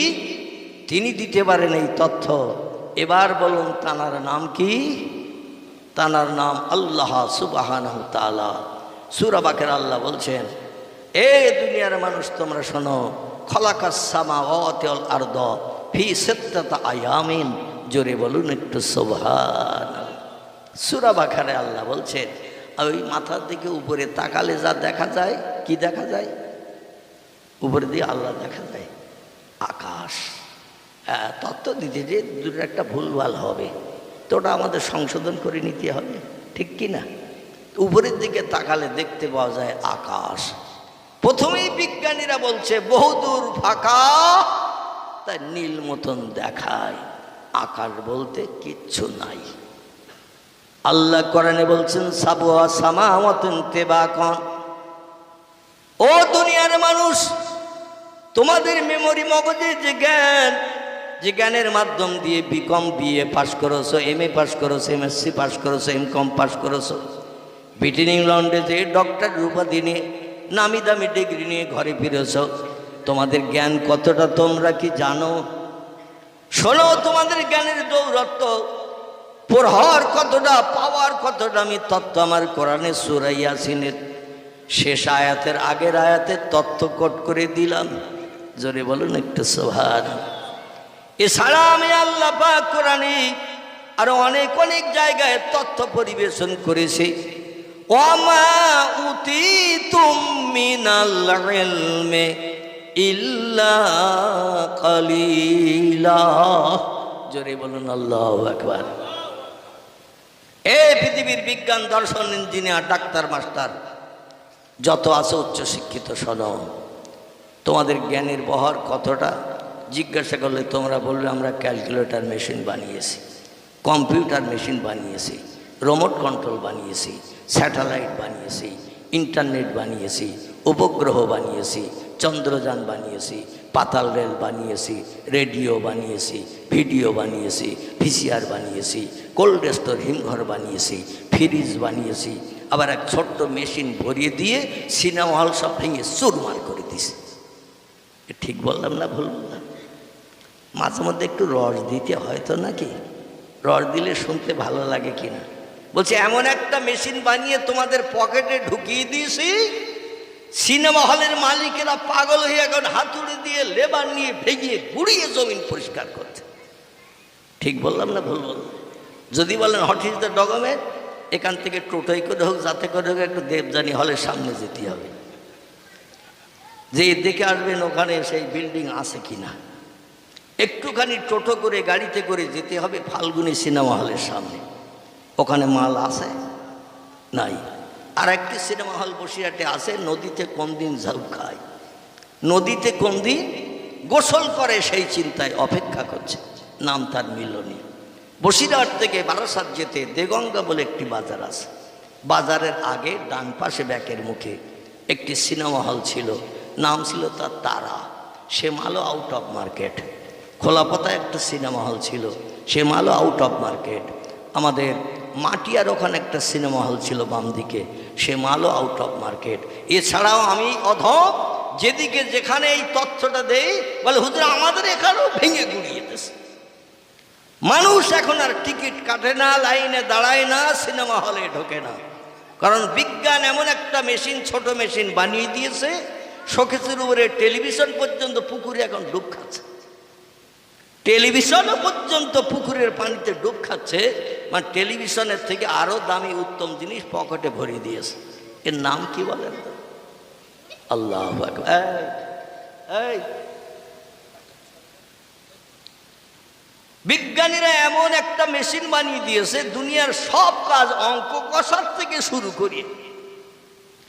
তিনি দিতে পারেন এই তথ্য। এবার বলুন তানার নাম কি? তানার নাম আল্লাহ সুবহানাহু তাআলা। সূরা বাকারা আল্লাহ বলছেন, এ দুনিয়ার মানুষ তোমরা শোনো, খলাকাস সামাওয়াতি ওয়াল আরদ ফি সিত্তাতি আয়ামিন। জোরে বলুন একটু সুবহানাল্লাহ। সূরা বাকারায় আল্লাহ বলছেন, ওই মাথার দিকে উপরে তাকালে যা দেখা যায়, কি দেখা যায়? উপরে দিয়ে আল্লাহ দেখা যায়, আকাশ। তত্ত্ব দিতে যে দুটো একটা ভুলভাল হবে, তো ওটা আমাদের সংশোধন করে নিতে হবে, ঠিক কি না? উপরের দিকে তাকালে দেখতে পাওয়া যায় আকাশ। প্রথমেই বিজ্ঞানীরা বলছে বহুদূর ফাঁকা, তাই নীল মতন দেখায়, আকাশ বলতে কিচ্ছু নাই। আল্লাহ কোরআনে বলছেন সাবওয়া সামাওয়াতুন তিবাকান। ও দুনিয়ার মানুষ, তোমাদের মেমোরি মগজে যে জ্ঞান, যে জ্ঞানের মাধ্যম দিয়ে বিকম বিএ পাস করেছো, এমএ পাস করেছো, এমএসসি পাস করেছো, এমকম পাস করেছো, ব্রিটেন ইংল্যান্ডে যে ডক্টর উপাধি নিয়ে নামি দামি ডিগ্রি নিয়ে ঘরে ফিরেছ, তোমাদের জ্ঞান কতটা তোমরা কি জানো? শোনো, তোমাদের জ্ঞানের দৌরত্ব প্রহর কতটা, পাওয়ার কতটা, আমি তত্ত্ব আমার কোরআনে সূরা ইয়াসিনের শেষ আয়াতের আগের আয়াতের তত্ত্ব কোট করে দিলাম। জোরে বলুন একটু সুবহানাল্লাহ। এছাড়া আমি আল্লাহ পাক কোরআনে আরো অনেক অনেক জায়গায় তথ্য পরিবেশন করেছি। ওয়ামা উতিতুম মিনাল ইলমি ইল্লা কালিলা। জোরে বলুন আল্লাহু আকবার। এই পৃথিবীর বিজ্ঞান, দর্শন, ইঞ্জিনিয়ার, ডাক্তার, মাস্টার যত আছে উচ্চশিক্ষিত, শোনো, তোমাদের জ্ঞানের বহর কতটা জিজ্ঞাসা করলে তোমরা বলবে আমরা ক্যালকুলেটর মেশিন বানিয়েছি, কম্পিউটার মেশিন বানিয়েছি, রিমোট কন্ট্রোল বানিয়েছি, স্যাটেলাইট বানিয়েছি, ইন্টারনেট বানিয়েছি, উপগ্রহ বানিয়েছি, চন্দ্রযান বানিয়েছি, পাতাল রেল বানিয়েছি, রেডিও বানিয়েছি, ভিডিও বানিয়েছি, ভিসিআর বানিয়েছি, কোল্ড স্টোর হিমঘর বানিয়েছি, ফ্রিজ বানিয়েছি, আবার এক ছোট্ট মেশিন ভরিয়ে দিয়ে সিনেমা হল সব ভেঙে চুরমার করে দিছি। ঠিক বললাম না ভুল বললাম? মাঝে মধ্যে একটু রস দিতে হয়তো, নাকি? রস দিলে শুনতে ভালো লাগে কিনা। বলছে এমন একটা মেশিন বানিয়ে তোমাদের পকেটে ঢুকিয়ে দিয়েছি, সিনেমা হলের মালিকেরা পাগল হয়ে এখন হাতুড়ি দিয়ে লেবার নিয়ে ভেঙে গুড়িয়ে জমিন পরিষ্কার করছে। ঠিক বললাম না ভুল বললাম? যদি বলেন হোয়াট ইজ দ্য ডকুমেন্ট, এখান থেকে টোটোই করে হোক, যাতে করে হোক, একটু দেবযানী হলের সামনে যেতে হবে, যে দেখে আসবেন ওখানে সেই বিল্ডিং আছে কিনা। একটুখানি টোটো করে গাড়িতে করে যেতে হবে ফাল্গুনী সিনেমা হলের সামনে, ওখানে মাল আছে নাই। আর একটি সিনেমা হল বসিরহাটে আছে, নদীতে কোন দিন ঝাউ খায়, নদীতে কোন দিন গোসল করে, সেই চিন্তায় অপেক্ষা করছে। নাম তার মিলনী। বসিরহাট থেকে বারাসাত যেতে দেগঙ্গা বলে একটি বাজার আছে, বাজারের আগে ডান পাশে ব্যাকের মুখে একটি সিনেমা হল ছিল, নাম ছিল তার তারা। সে মালও আউট অফ মার্কেট। খোলাপতায় একটা সিনেমা হল ছিল, সে মালও আউট অফ মার্কেট। আমাদের মাটিয়ার ওখানে একটা সিনেমা হল ছিল বাম দিকে, সে মালও আউট অফ মার্কেট। এছাড়াও আমি অধম, যেদিকে যেখানে এই তথ্যটা দেই বলে হুজুর আমাদের এখানেও ভেঙে গুড়িয়ে দিয়েছে। মানুষ এখন আর টিকিট কাটে না, লাইনে দাঁড়ায় না, সিনেমা হলে ঢোকে না, কারণ বিজ্ঞান এমন একটা মেশিন, ছোট মেশিন বানিয়ে দিয়েছে, শোকেসের উপরে টেলিভিশন পর্যন্ত পুকুরে এখন ডুব খাচ্ছে। টেলিভিশনও পর্যন্ত পুকুরের পানিতে ডুব খাচ্ছে, মানে টেলিভিশনের থেকে আরো দামি উত্তম জিনিস পকেটে ভরিয়ে দিয়েছে। এর নাম কি বলেন তো? আল্লাহু আকবার। এই বিজ্ঞানীরা এমন একটা মেশিন বানিয়ে দিয়েছে, দুনিয়ার সব কাজ, অঙ্ক কষার থেকে শুরু করি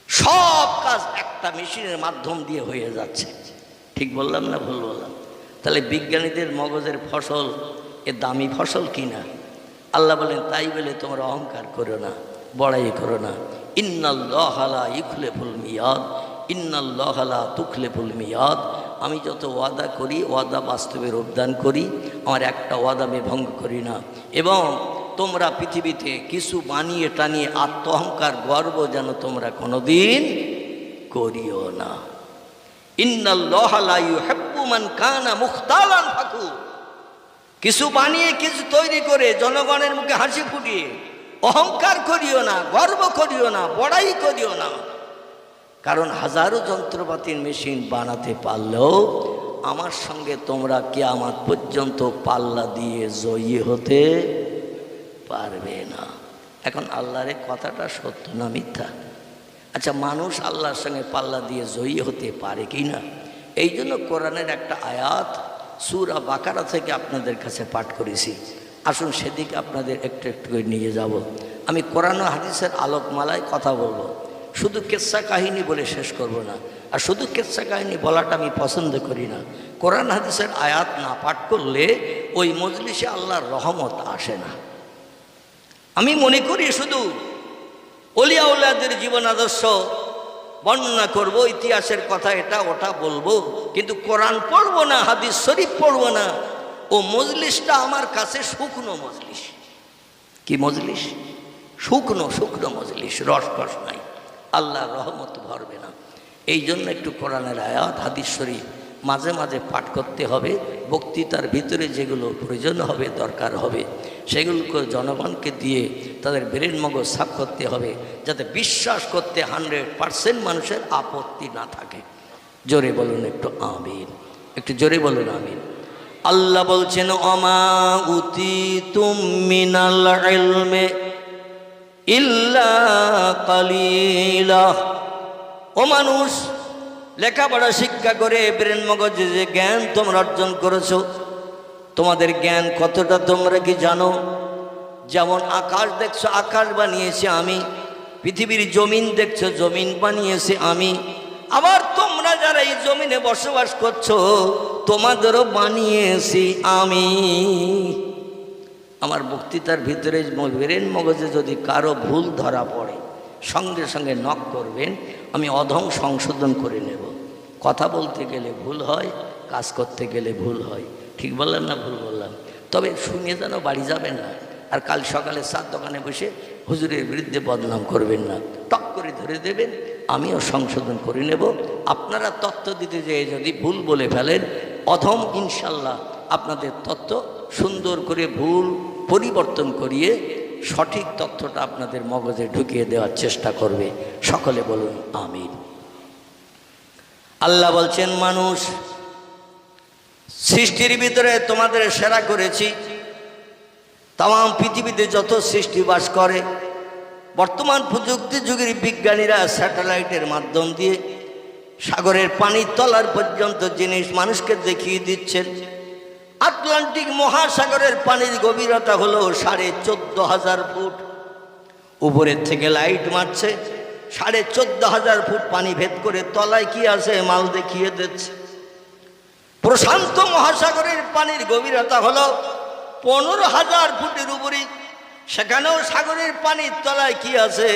সব কাজ একটা মেশিনের মাধ্যম দিয়ে হয়ে যাচ্ছে। ঠিক বললাম না ভুল বললাম? তাহলে বিজ্ঞানীদের মগজের ফসল এ দামি ফসল কিনা? আল্লাহ বলেন তাই বলে তোমরা অহংকার করো না, বড়াই করো না। ইন্নাল্লাহা লা ইখলিফুল মিয়াদ, ইন্নাল্লাহা লা তুখলিফুল মিয়াদ। আমি যত ওয়াদা করি, ওয়াদা বাস্তবে রূপদান করি, আমার একটা ওয়াদা আমি ভঙ্গ করি না। এবং তোমরা পৃথিবীতে কিছু বানিয়ে টানিয়ে আত্মহংকার গর্ব যেন তোমরা কোনোদিন করিও না। ইন্নাল্লাহা লা ইউহিব্বু মান কানা মুখতালান ফাকুর। কিছু বানিয়ে কিছু তৈরি করে জনগণের মুখে হাসি ফুটিয়ে অহংকার করিও না, গর্ব করিও না, বড়াই করিও না। কারণ হাজারো যন্ত্রপাতির মেশিন বানাতে পারলেও আমার সঙ্গে তোমরা কিয়ামত পর্যন্ত পাল্লা দিয়ে জয়ী হতে পারবে না। এখন আল্লাহর কথাটা সত্য না মিথ্যা? আচ্ছা, মানুষ আল্লাহর সঙ্গে পাল্লা দিয়ে জয়ী হতে পারে কি না? এই জন্য কোরআনের একটা আয়াত সূরা বাকারা থেকে আপনাদের কাছে পাঠ করেছি। আসুন সেদিকে আপনাদের একটু একটু করে নিয়ে যাব। আমি কোরআন ও হাদিসের আলোকমালায় কথা বলবো, শুধু কেচ্ছা কাহিনী বলে শেষ করব না। আর শুধু কেচ্ছা কাহিনী বলাটা আমি পছন্দ করি না। কোরআন হাদিসের আয়াত না পাঠ করলে ওই মজলিসে আল্লাহর রহমত আসে না। আমি মনে করি শুধু অলিয়া উল্লাহদের জীবন আদর্শ বর্ণনা করব, ইতিহাসের কথা এটা ওটা বলবো, কিন্তু কোরআন পড়বো না, হাদিস শরীফ পড়বো না। ও মজলিসটা আমার কাছে শুকনো মজলিস। কি মজলিস? শুকনো শুকনো মজলিস, রসকস নাই, আল্লাহর রহমত ভরবে না। এই জন্য একটু কোরআনের আয়াত হাদিস শরীফ মাঝে মাঝে পাঠ করতে হবে। বক্তৃতার ভিতরে যেগুলো প্রয়োজন হবে, দরকার হবে, সেগুলোকে জনগণকে দিয়ে তাদের ব্রেন মগজ সাফ করতে হবে, যাতে বিশ্বাস করতে 100% মানুষের আপত্তি না থাকে। জোরে বলুন একটু আমিন, একটু জোরে বলুন আমিন। আল্লাহ বলছেন, অমা উতিতুম মিনাল ইলমি ইল্লা কালিলা। ও মানুষ, লেখাপড়া শিক্ষা করে ব্রেন মগজে যে জ্ঞান তোমরা অর্জন করেছো, তোমাদের জ্ঞান কতটা তোমরা কি জানো? যেমন আকাশ দেখছো, আকাশ বানিয়েছি আমি। পৃথিবীর জমিন দেখছো, জমিন বানিয়েছি আমি। আবার তোমরা যারা এই জমিনে বসবাস করছো, তোমাদেরও বানিয়েছি আমি। আমার বক্তৃতার ভিতরে ব্রেন মগজে যদি কারো ভুল ধরা পড়ে, সঙ্গে সঙ্গে নক করবেন, আমি অধম সংশোধন করে নেব। কথা বলতে গেলে ভুল হয়, কাজ করতে গেলে ভুল হয়। ঠিক বললাম না ভুল বললাম? তবে শুনে যেন বাড়ি যাবেন না। আর কাল সকালে চার দোকানে বসে হুজুরের বিরুদ্ধে বদনাম করবেন না, টক করে ধরে দেবেন, আমিও সংশোধন করে নেব। আপনারা তথ্য দিতে যেয়ে যদি ভুল বলে ফেলেন, অধম ইনশাল্লাহ আপনাদের তথ্য সুন্দর করে ভুল পরিবর্তন করিয়ে সঠিক তথ্যটা আপনাদের মগজে ঢুকিয়ে দেওয়ার চেষ্টা করবে। সকলে বলুন আমিন। আল্লাহ বলছেন, মানুষ সৃষ্টির ভিতরে তোমাদের সেরা করেছি। তাম পৃথিবীতে যত সৃষ্টি বাস করে, বর্তমান প্রযুক্তি যুগের বিজ্ঞানীরা স্যাটেলাইটের মাধ্যম দিয়ে সাগরের পানির তলার পর্যন্ত জিনিস মানুষকে দেখিয়ে দিচ্ছেন। আটলান্টিক মহাসাগরের পানির গভীরতা হলো 14,500 ফুট। উপরের থেকে লাইট মারছে, 14,500 ফুট পানি ভেদ করে তলায় কি আছে মাল দেখিয়ে দিচ্ছে। প্রশান্ত মহাসাগরের পানির গভীরতা হলো 15,000 ফুটের উপরে, সেখানেও সাগরের পানির তলায় কি আছে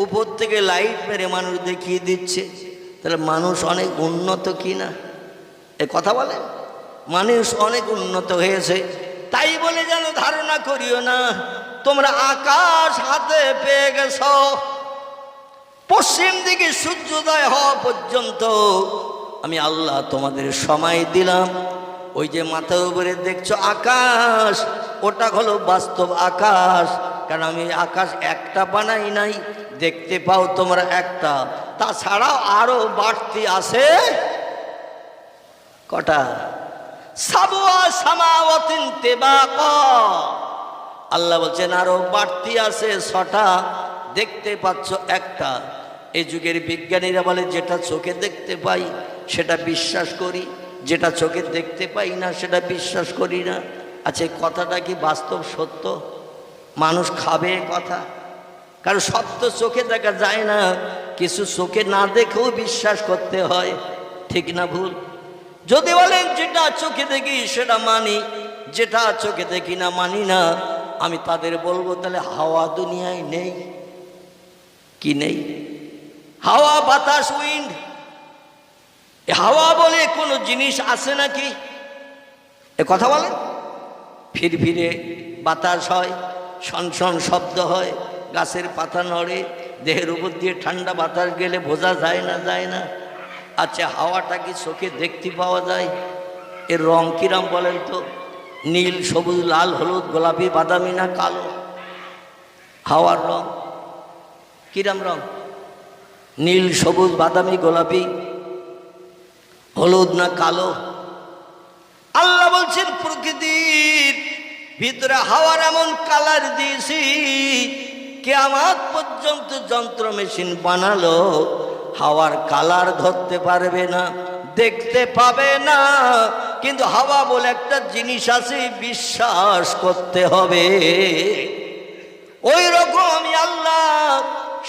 উপর থেকে লাইট মেরে মানুষ দেখিয়ে দিচ্ছে। তাহলে মানুষ অনেক উন্নত কিনা? এ কথা বলে মানুষ অনেক উন্নত হয়েছে। তাই বলে যেন ধারণা করিও না তোমরা আকাশ হাতে পেয়ে গেছ। পশ্চিম দিকে সূর্যোদয় হওয়া পর্যন্ত আমি আল্লাহ তোমাদের সময় দিলাম। ওই যে মাথার উপরে দেখছো আকাশ, ওটা হলো বাস্তব আকাশ। কারণ আমি আকাশ একটা বানাই নাই, দেখতে পাও তোমরা একটা, তাছাড়াও আরো বাড়তি আছে। কটা? সাবওয়া সামাওয়াতিন তিবাকা। আল্লাহ বলছেন আরো বাড়তি আছে 6টা, দেখতে পাচ্ছ একটা। এই যুগের বিজ্ঞানীরা বলে যেটা চোখে দেখতে পাই সেটা বিশ্বাস করি, যেটা চোখে দেখতে পাই না সেটা বিশ্বাস করি না। আচ্ছা, এই কথাটা কি বাস্তব সত্য? মানুষ খাবে কথা? কারণ সত্য চোখে দেখা যায় না, কিছু চোখে না দেখেও বিশ্বাস করতে হয়। ঠিক না ভুল? যদি বলেন যেটা চোখে দেখি সেটা মানি, যেটা চোখে দেখি না মানি না, আমি তাদের বলবো তাহলে হাওয়া দুনিয়ায় নেই? কি নেই? হাওয়া, বাতাস, উইন্ড, হাওয়া বলে কোনো জিনিস আছে নাকি? এ কথা বলেন। ফিরফিরে বাতাস হয়, শনশন শব্দ হয়, গাছের পাতা নড়ে, দেহের উপর দিয়ে ঠান্ডা বাতাস গেলে বোঝা যায় না, যায় না? আচ্ছা, হাওয়াটা কি চোখে দেখতে পাওয়া যায়? এর রং কিরাম বলেন তো? নীল, সবুজ, লাল, হলুদ, গোলাপি, বাদামি না কালো? হাওয়ার রং কিরাম রং? নীল, সবুজ, বাদামি, গোলাপি, হলুদ না কালো? আল্লাহ বলছেন প্রকৃতির ভিতরে হাওয়ার এমন কালার দিয়েছি, কিয়ামত পর্যন্ত যন্ত্র মেশিন বানালো হাওয়ার কালার ধরতে পারবে না, দেখতে পাবে না। কিন্তু হাওয়া বলে একটা জিনিস আছে, বিশ্বাস করতে হবে। ওই রকম আমি আল্লাহ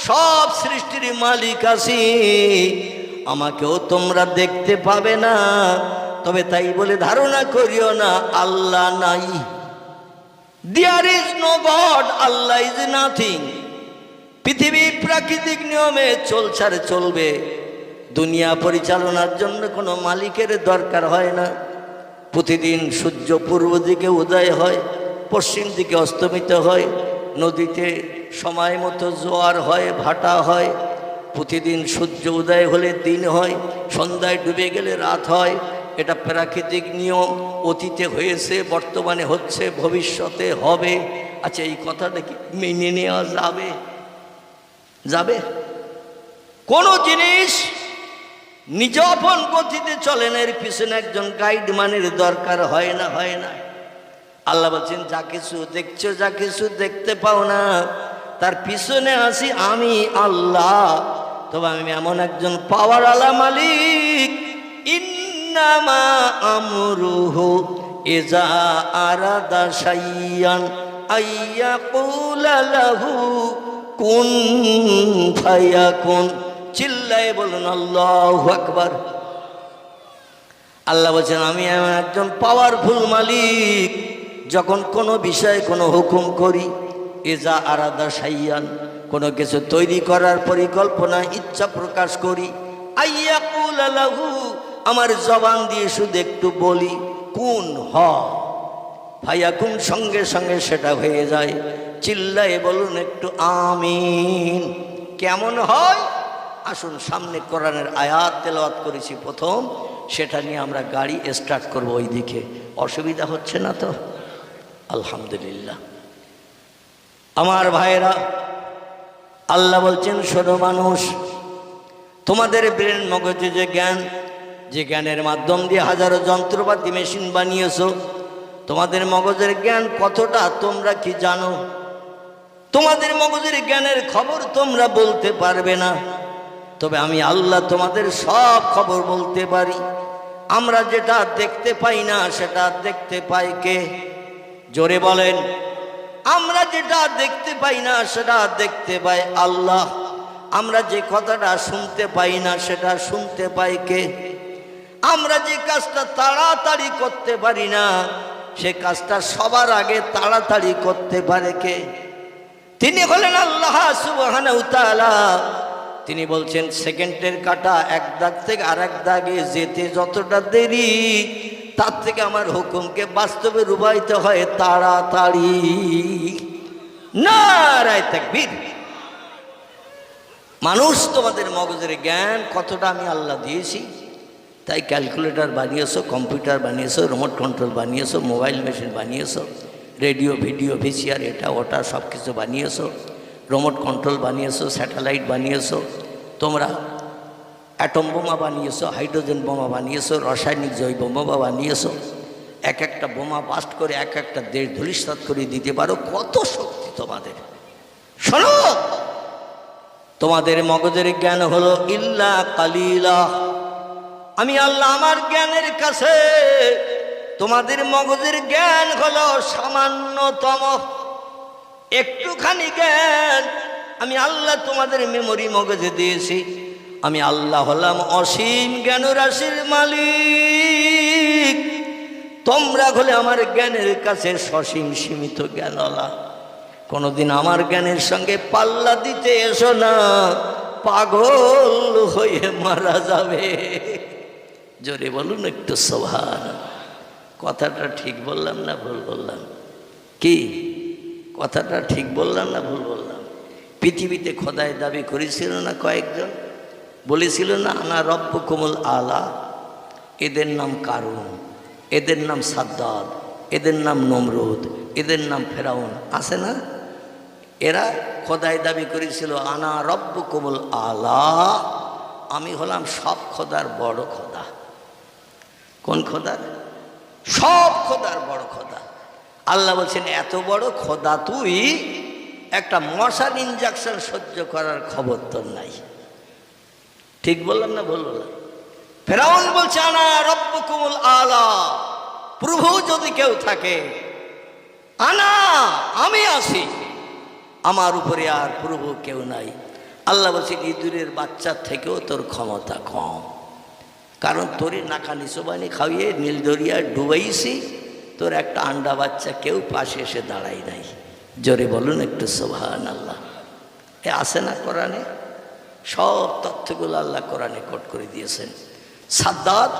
সব সৃষ্টির মালিক আছি, আমাকেও তোমরা দেখতে পাবে না, তবে তাই বলে ধারণা করিও না আল্লাহ নাই। There is no God, Allah is nothing. পৃথিবী প্রাকৃতিক নিয়মে চলছারে চলবে, দুনিয়া পরিচালনার জন্য কোনো মালিকের দরকার হয় না। প্রতিদিন সূর্য পূর্ব দিকে উদয় হয়, পশ্চিম দিকে অস্তমিত হয়, নদীতে সময় মতো জোয়ার হয়, ভাটা হয়। প্রতিদিন সূর্য উদয় হলে দিন হয়, সন্ধ্যায় ডুবে গেলে রাত হয়। এটা প্রাকৃতিক নিয়ম, অতীতে হয়েছে, বর্তমানে হচ্ছে, ভবিষ্যতে হবে। আচ্ছা, এই কথাটা কি মেনে নেওয়া যাবে? যাবে? কোনো জিনিস নিজ আপন গতিতে চলে না, এর পিছনে একজন গাইডম্যানের দরকার হয় না, হয় না? আল্লাহ বলছেন যা কিছু দেখছো, যা কিছু দেখতে পাও না, তার পিছনে আছি আমি আল্লাহ। তবে আমি এমন একজন পাওয়ার আলা মালিক, ইন্নামা আমরুহু ইজা আরাদা শাইয়ান আইয়াকুলা লাহু কুন ফায়াকুন। চিল্লায়ে বলুন আল্লাহু আকবার। আল্লাহ বলছেন আমি এমন একজন পাওয়ারফুল মালিক, যখন কোনো বিষয়ে কোনো হুকুম করি, ইজা আরাদা শাইয়ান, কোনো কিছু তৈরি করার পরিকল্পনা ইচ্ছা প্রকাশ করি, আইয়াকুলা লাহু, আমার জবান দিয়ে শুধু একটু বলি কুন হ, ফায়াকুন, সঙ্গে সঙ্গে সেটা হয়ে যায়। চিল্লায়ে বলুন একটু আমিন। কেমন হয়? আসুন সামনে কোরআনের আয়াত তেলাওয়াত করেছি প্রথম, সেটা নিয়ে আমরা গাড়ি স্টার্ট করব। ওই দিকে অসুবিধা হচ্ছে না তো? আলহামদুলিল্লাহ। আমার ভাইরা, আল্লাহ বলছেন শোনো মানুষ, তোমাদের ব্রেন মগজে যে জ্ঞান, যে জ্ঞানের মাধ্যম দিয়ে হাজারো যন্ত্রপাতি মেশিন বানিয়েছো, তোমাদের মগজের জ্ঞান কতটা তোমরা কি জানো? তোমাদের মগজের জ্ঞানের খবর তোমরা বলতে পারবে না, তবে আমি আল্লাহ তোমাদের সব খবর বলতে পারি। আমরা যেটা দেখতে পাই না সেটা দেখতে পাই কে? জোরে বলেন। আমরা যেটা দেখতে পাই না সেটা দেখতে পাই আল্লাহ। আমরা যে কথাটা শুনতে পাই না সেটা শুনতে পাই কে? আমরা যে কাজটা তাড়াতাড়ি করতে পারি না সে কাজটা সবার আগে তাড়াতাড়ি করতে পারে কে? তিনি হলেন আল্লাহ সুবহানাহু ওয়া তাআলা। তিনি বলছেন সেকেন্ডের কাঁটা এক দাগ থেকে আরেক দাগে যেতে যতটা দেরি, তার থেকে আমার হুকুমকে বাস্তবে রূপায়িত হয় তাড়াতাড়ি। নারায়ে তাকবীর। মানুষ, তোমাদের মগজের জ্ঞান কতটা আমি আল্লাহ দিয়েছি, তাই ক্যালকুলেটর বানিয়েছো, কম্পিউটার বানিয়েছো, রিমোট কন্ট্রোল বানিয়েছো, মোবাইল মেশিন বানিয়েছো, রেডিও, ভিডিও, ভিসিআর, এটা ওটা সব কিছু বানিয়েছো, রিমোট কন্ট্রোল বানিয়েছো, স্যাটেলাইট বানিয়েছো, তোমরা অ্যাটম বোমা বানিয়েছো, হাইড্রোজেন বোমা বানিয়েছো, রাসায়নিক জৈব বোমা বানিয়েছো। এক একটা বোমা বাস্ট করে এক একটা দেশ ধূলিসাৎ করে দিতে পারো। কত শক্তি তোমাদের! শোনো, তোমাদের মগজের জ্ঞান হলো ইল্লা কালিলা। আমি আল্লাহ আমার জ্ঞানের কাছে তোমাদের মগজের জ্ঞান হলো সামান্যতম একটুখানি জ্ঞান। আমি আল্লাহ তোমাদের মেমোরি মগজে দিয়েছি। আমি আল্লাহ হলাম অসীম জ্ঞান রাশির মালিক। তোমরা হলে আমার জ্ঞানের কাছে সসীম সীমিত জ্ঞানওয়ালা। কোনোদিন আমার জ্ঞানের সঙ্গে পাল্লা দিতে এসো না, পাগল হয়ে মারা যাবে। জোরে বলুন একটু সুবহান। কথাটা ঠিক বললাম না ভুল বললাম? কি কথাটা ঠিক বললাম না ভুল বললাম? পৃথিবীতে খোদায় দাবি করেছিল না কয়েকজন, বলেছিল না আনা রব্বুকুমুল আলা। এদের নাম কারুন, এদের নাম সাদ্দাদ, এদের নাম নমরুদ, এদের নাম ফেরাউন, আছে না? এরা খোদায় দাবি করেছিল আনা রব্বুকুমুল আলা, আমি হলাম সব খোদার বড় খোদা। কোন খোদার? সব খোদার বড় খোদা। আল্লাহ বলছেন এত বড় খোদা তুই, একটা মশার ইনজেকশন সহ্য করার খবর তোর নাই। ঠিক বললাম না ভুল বললাম? ফেরাউন বলছে আনা রব্বুকুমুল আলা, প্রভু যদি কেউ থাকে, আনা আমি আছি, আমার উপরে আর প্রভু কেউ নাই। আল্লাহ বলছে ইঁদুরের বাচ্চার থেকেও তোর ক্ষমতা কম, কারণ তোরে নাকানি চোবানি খাইয়ে নীল দরিয়ায় ডুবাইছি, তোর একটা আন্ডা বাচ্চা কেউ পাশে এসে দাঁড়াই নাই। জোরে বলুন একটু সুবহানাল্লাহ। এ আছে না কোরআনে? সব তথ্যগুলো আল্লাহ কোরআনে কোট করে দিয়েছেন। সাদ্দাত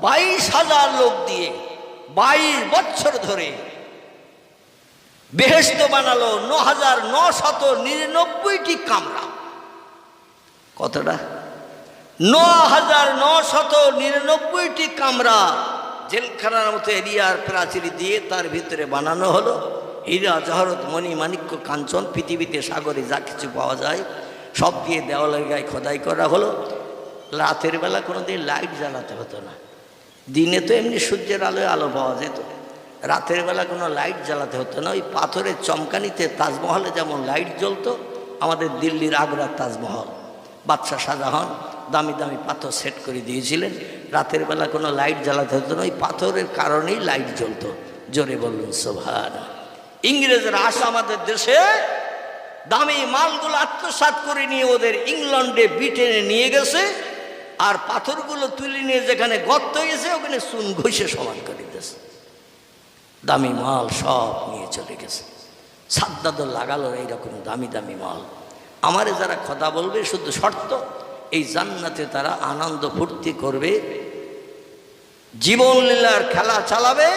22,000 লোক দিয়ে 22 বছর ধরে বেহেশত বানালো, 9,999টি কামরা। কতটা? 9,999টি কামরা জেলখানার মতো এরিয়ার প্রাচীর দিয়ে তার ভিতরে বানানো হলো। হীরা জহরত মণি মাণিক্য কাঞ্চন, পৃথিবীতে সাগরে যা কিছু পাওয়া যায় সব দিয়ে দেওয়ালের গায়ে খোদাই করা হলো। রাতের বেলা কোনোদিন লাইট জ্বালাতে হতো না। দিনে তো এমনি সূর্যের আলোয় আলো পাওয়া যেত, রাতের বেলা কোনো লাইট জ্বালাতে হতো না। ওই পাথরের চমকানিতে তাজমহলে যেমন লাইট জ্বলতো, আমাদের দিল্লির আগ্রার তাজমহল বাদশাহ শাহজাহান দামি দামি পাথর সেট করে দিয়েছিলেন। রাতের বেলা কোনো লাইট জ্বালাতে হতো না, ওই পাথরের কারণেই লাইট জ্বলতো। জোরে বলুন সুবহানাল্লাহ। ইংরেজরা আসা আমাদের দেশে দামি মালগুলো আত্মসাৎ করে নিয়ে ওদের ইংল্যান্ডে ব্রিটেনে নিয়ে গেছে, আর পাথরগুলো তুলে নিয়ে যেখানে গর্ত হয়েছে ওখানে চুন ঘষে সমান করে দিয়েছে। দামি মাল সব নিয়ে চলে গেছে। সাদ্দাদ লাগালো এইরকম দামি দামি মাল। আমারে যারা কথা বলবে, শুধু শর্ত এই জান্নাতে তারা আনন্দ ফুর্তি করবে, জীবন লীলার খেলা চালাবে,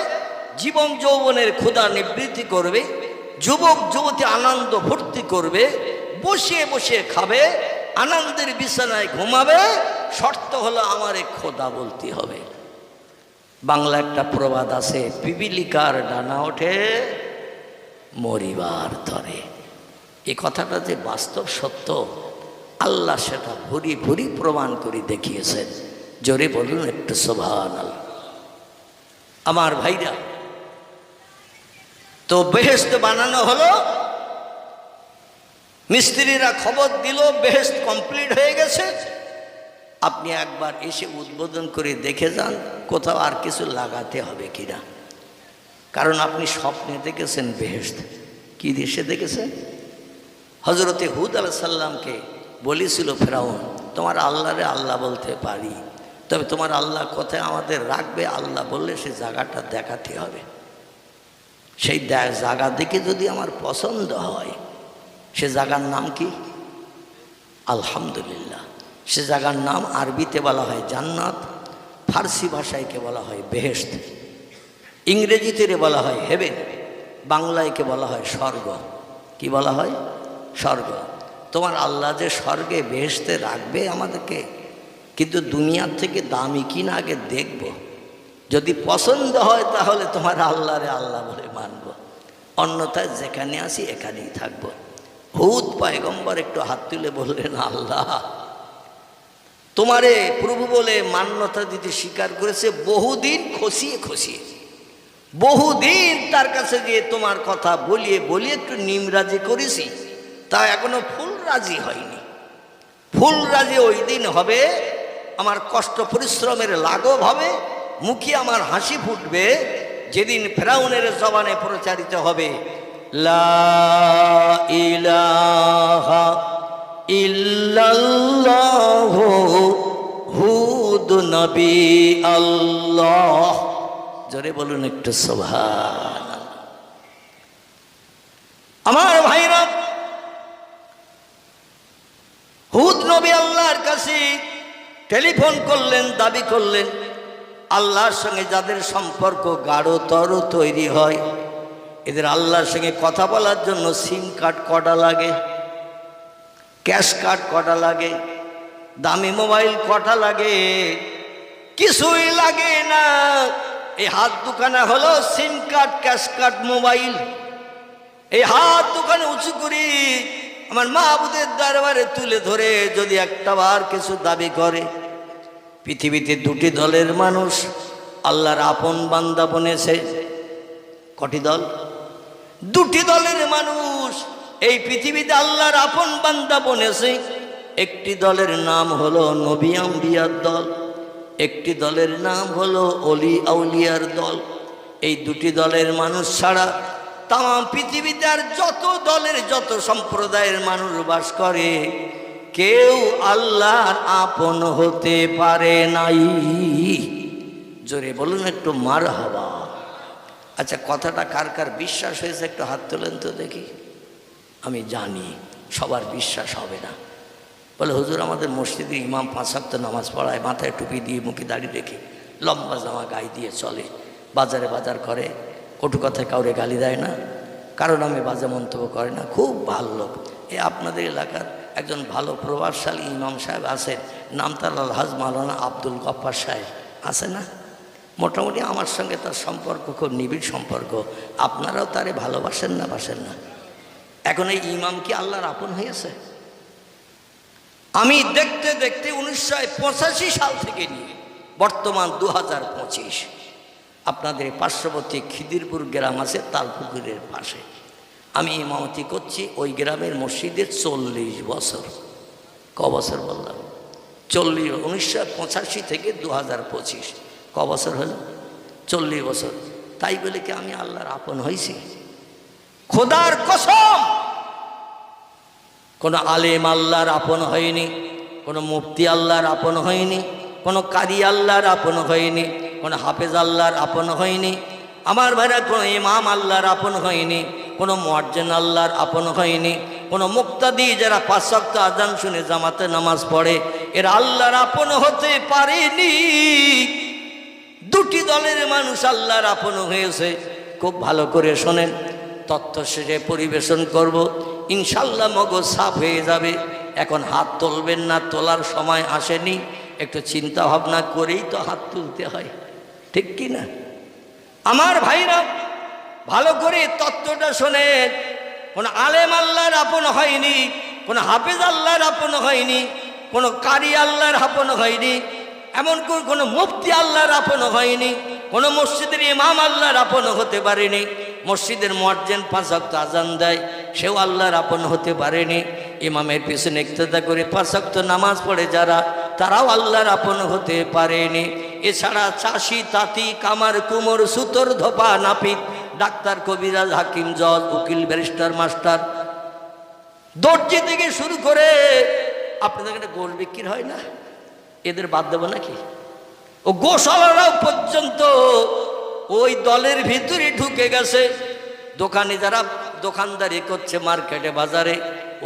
জীবন যৌবনের ক্ষুধা নিবৃত্তি করবে, যুবক যুবতী আনন্দ ফুর্তি করবে, বসিয়ে বসিয়ে খাবে, আনন্দের বিছানায় ঘুমাবে। শর্ত হলো আমারে খোদা বলতে হবে। বাংলা একটা প্রবাদ আছে, পিপিলিকার ডানা ওঠে মরিবার তরে। এই কথাটা যে বাস্তব সত্য, আল্লাহ সেটা ভুরি ভুরি প্রমাণ করে দেখিয়েছেন। জোরে বলুন একটু সুবহানাল্লাহ। আমার ভাইরা, তো বেহেশত বানানো হলো, মিস্ত্রিরা খবর দিল বেহেশত কমপ্লিট হয়ে গেছে। আপনি একবার এসে উদ্বোধন করে দেখে যান কোথাও আর কিছু লাগাতে হবে কিনা, কারণ আপনি স্বপ্নে দেখেছেন বেহেশত। কি দেশে দেখেছেন? হজরতে হুদ আলাইহিস সালামকে বলেছিল ফেরাউন, তোমার আল্লাহরে আল্লাহ বলতে পারি, তবে তোমার আল্লাহ কোথায় আমাদের রাখবে, আল্লাহ বললে সে জায়গাটা দেখাতে হবে। সেই জায়গা দেখে যদি আমার পছন্দ হয়, সে জায়গার নাম কি? আলহামদুলিল্লাহ। সে জায়গার নাম আরবিতে বলা হয় জান্নাত, ফার্সি ভাষায়কে বলা হয় বেহেশত, ইংরেজিতে বলা হয় হেভেন, বাংলায়কে বলা হয় স্বর্গ। কি বলা হয়? স্বর্গ। তোমার আল্লাহ যে স্বর্গে বেহেশতে রাখবে আমাদেরকে, কিন্তু দুনিয়ার থেকে দামি কিনা আগে দেখব, যদি পছন্দ হয় তাহলে তোমার আল্লাহরে আল্লাহ বলে মানব, অন্যথায় যেখানে আসি এখানেই থাকব। হুদ পয়গম্বর একটু হাত তুলে বললেন, আল্লাহ তোমারে প্রভু বলে মান্যতা দিতে স্বীকার করেছে, বহুদিন খসিয়ে খসিয়ে, বহুদিন তার কাছে গিয়ে তোমার কথা বলিয়ে বলিয়ে একটু নিমরাজি করেছি, তা এখনো ফুল রাজি হয়নি। ফুল রাজি ওই দিন হবে, আমার কষ্ট পরিশ্রমের লাঘব হবে, মুখে আমার হাসি ফুটবে, যেদিন ফেরাউনের জবানে প্রচারিত হবে লা ইলাহা ইল্লাল্লাহু হুদ নবী আল্লাহ। জোরে বলুন একটু সুবহানাল্লাহ। আমার ভাইরা, হুদ নবী আল্লাহর কাছে টেলিফোন করলেন, দাবি করলেন, আল্লাহর সঙ্গে যাদের সম্পর্ক গাঢ়তর তৈরি হয়, এদের আল্লাহর সঙ্গে কথা বলার জন্য সিম কার্ড কটা লাগে, ক্যাশ কার্ড কটা লাগে, দামি মোবাইল কটা লাগে? কিছুই লাগে না। এই হাত দুখানা হলো সিম কার্ড, ক্যাশ কার্ড, মোবাইল। এই হাত দুখানে উঁচু করি আমার মাহবুদের দরবারে তুলে ধরে যদি একটাবার কিছু দাবি করে, পৃথিবীতে দুটি দলের মানুষ আল্লাহর আপন বান্দা বনেছে। কটি দল? দুটি দলের মানুষ এই পৃথিবীতে আল্লাহর আপন বান্দা বনেছে। একটি দলের নাম হলো নবী আম্বিয়ার দল, একটি দলের নাম হলো অলি আউলিয়ার দল। এই দুটি দলের মানুষ ছাড়া তাম পৃথিবীতে আর যত দলের যত সম্প্রদায়ের মানুষ বাস করে কেউ আল্লাহর আপন হতে পারে নাই। জোরে বলুন একটু মারহাবা। আচ্ছা, কথাটা কার কার বিশ্বাস হয়েছে একটু হাত তোলেন তো দেখি। আমি জানি সবার বিশ্বাস হবে না। বলে হুজুর আমাদের মসজিদে ইমাম 5 ওয়াক্ত নামাজ পড়ায়, মাথায় টুপি দিয়ে মুখে দাড়ি রেখে লম্বা জামা গায়ে দিয়ে চলে, বাজারে বাজার করে, কটু কথায় কাউরে গালি দেয় না, কারণ আমি বাজে মন্তব্য করে না, খুব ভালো লোক। আপনাদের এলাকার একজন ভালো প্রভাবশালী ইমাম সাহেব আছেন, নাম তার আলহাজ মাওলানা আব্দুল গফফার সাহেব, আছে না? মোটামুটি আমার সঙ্গে তার সম্পর্ক খুব নিবিড় সম্পর্ক। আপনারাও তারে ভালোবাসেন না, বাসেন না? এখন এই ইমাম কি আল্লাহর আপন হয়েছে? আমি দেখতে দেখতে 1985 সাল থেকে নিয়ে বর্তমান 2025 আপনাদের পার্শ্ববর্তী খিদিরপুর গ্রাম আছে তালপুকুরের পাশে, আমি ইমামতি করছি ওই গ্রামের মসজিদের 40 বছর। ক বছর বললাম? 40। 1985 থেকে 2025 ক বছর হলো? 40 বছর। তাই বলে কি আমি আল্লাহর আপন হয়েছি? খোদার কসম, কোনো আলেম আল্লাহর আপন হয়নি, কোনো মুফতি আল্লাহর আপন হয়নি, কোনো কারি আল্লাহর আপন হয়নি, কোনো হাফেজ আল্লাহর আপন হয়নি। আমার ভাইরা, কোনো ইমাম আল্লাহর আপন হয়নি, কোনো মুয়াজ্জিন আল্লাহর আপন হয়নি, কোনো মুক্তাদি যারা 5 ওয়াক্ত আযান শুনে জামাতে নামাজ পড়ে এরা আল্লাহর আপন হতে পারেনি। দুটি দলের মানুষ আল্লাহর আপন হয়েছে। খুব ভালো করে শোনেন, তথ্য শেষে পরিবেশন করব, ইনশাল্লাহ মগজ সাফ হয়ে যাবে। এখন হাত তুলবেন না, তোলার সময় আসেনি, একটু চিন্তা ভাবনা করেই তো হাত তুলতে হয়, ঠিক কি না? আমার ভাইরা ভালো করে তত্ত্বটা শোনেন। কোনো আলেম আল্লাহর আপন হয়নি, কোনো হাফেজ আল্লাহর আপন হয়নি, কোনো কারি আল্লাহর আপন হয়নি, এমন কোনো মুফতি আল্লাহর আপন হয়নি, কোনো মসজিদের ইমাম আল্লাহর আপন হতে পারেনি, মসজিদের মুয়াজ্জিন 5 ওয়াক্ত আযান দেয় সেও আল্লাহর আপন হতে পারেনি, ইমামের পিছনে ইক্তেদা করে 5 ওয়াক্ত নামাজ পড়ে যারা তারাও আল্লাহর আপন হতে পারেনি। এছাড়া চাষি, তাঁতি, কামার, কুমোর, সুতোর, ধোপা, নাপিত, ডাক্তার, কবিরাজ, হাকিম, জজ, উকিল, ব্যারিস্টার, মাস্টার, দর্জি থেকে শুরু করে আপনাদের এখানে গোশ বিক্রি হয় না, এদের বাদ দেবো নাকি? ও গোশালারাও পর্যন্ত ওই দলের ভিতরে ঢুকে গেছে। দোকানে যারা দোকানদারি করছে মার্কেটে বাজারে,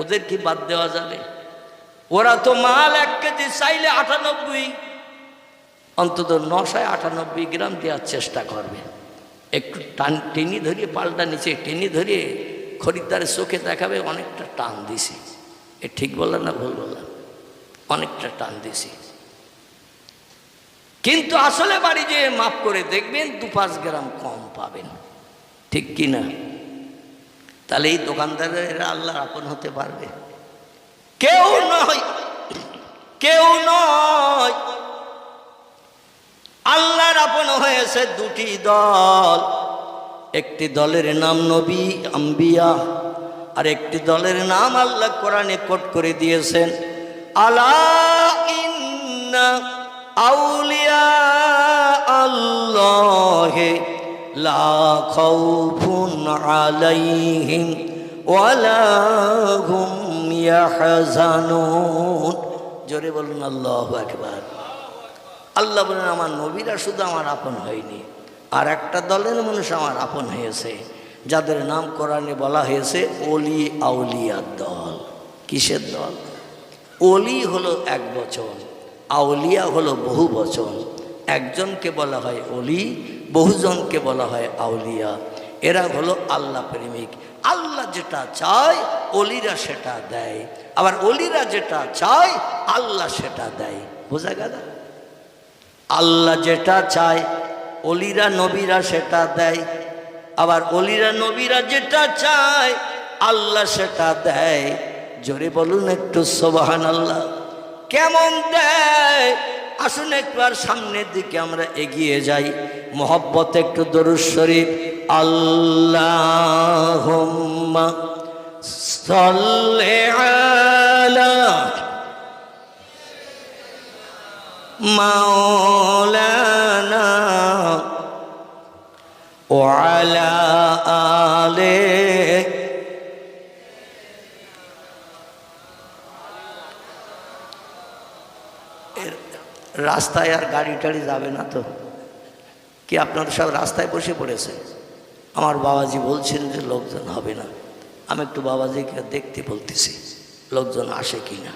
ওদের কি বাদ দেওয়া যাবে? ওরা তো মাল 1 কেজি চাইলে 98, অন্তত 998 গ্রাম দেওয়ার চেষ্টা করবে। একটু টেনে ধরিয়ে, পাল্টা নিচে টেনে ধরিয়ে খরিদ্দারের চোখে দেখাবে অনেকটা টান দিছি। এ ঠিক বললাম না ভুল বললাম? অনেকটা টান দিছি। কিন্তু আসলে বাড়ি যেয়ে মাপ করে দেখবেন 2-5 গ্রাম কম পাবেন, ঠিক কি না? তাহলে এই দোকানদারেরা আল্লাহর আপন হতে পারবে? কেউ নয়, কেউ নয়। আল্লাহর আপন হয়েছে দুটি দল। একটি দলের নাম নবী আম্বিয়া, আর একটি দলের নাম আল্লাহ কোরআনে কোট করে দিয়েছেন, আলা ইন্না আউলিয়া আল্লাহি লা খাউফুন আলাইহিম ওয়ালা হুম ইয়াহজানুন। জোরে বলুন আল্লাহু আকবার। আল্লাহ বলেন আমার নবীরা শুধু আমার আপন হয়নি, আর একটা দলের মানুষ আমার আপন হয়েছে, যাদের নাম কোরআনে বলা হয়েছে অলি আউলিয়ার দল। কিসের দল? অলি হলো এক বচন, আউলিয়া হলো বহু বচন। একজনকে বলা হয় অলি, বহুজনকে বলা হয় আউলিয়া। এরা হলো আল্লাহ প্রেমিক। আল্লাহ যেটা চায় অলিরা সেটা দেয়, আবার অলিরা যেটা চায় আল্লাহ সেটা দেয়। বোঝা গেল? আল্লাহ যেটা চায় অলিরা নবীরা সেটা দেয়, আবার অলিরা নবীরা যেটা চায় আল্লাহ সেটা দেয়। জোরে বলুন একটু সুবহানাল্লাহ। কেমন দেয়? আসুন একবার সামনের দিকে আমরা এগিয়ে যাই, মোহব্বতে একটু দরুদ শরীফ। আল্লাহুম্মা সাল্লি আলা মাওলানা ওয়া আলা আলি। রাস্তায় আর গাড়ি টাড়ি যাবে না তো? কি আপনারা সব রাস্তায় বসে পড়েছে? আমার বাবাজি বলছেন যে লোকজন হবে না। আমি একটু বাবাজিকে দেখতে বলতেছি লোকজন আসে কি না।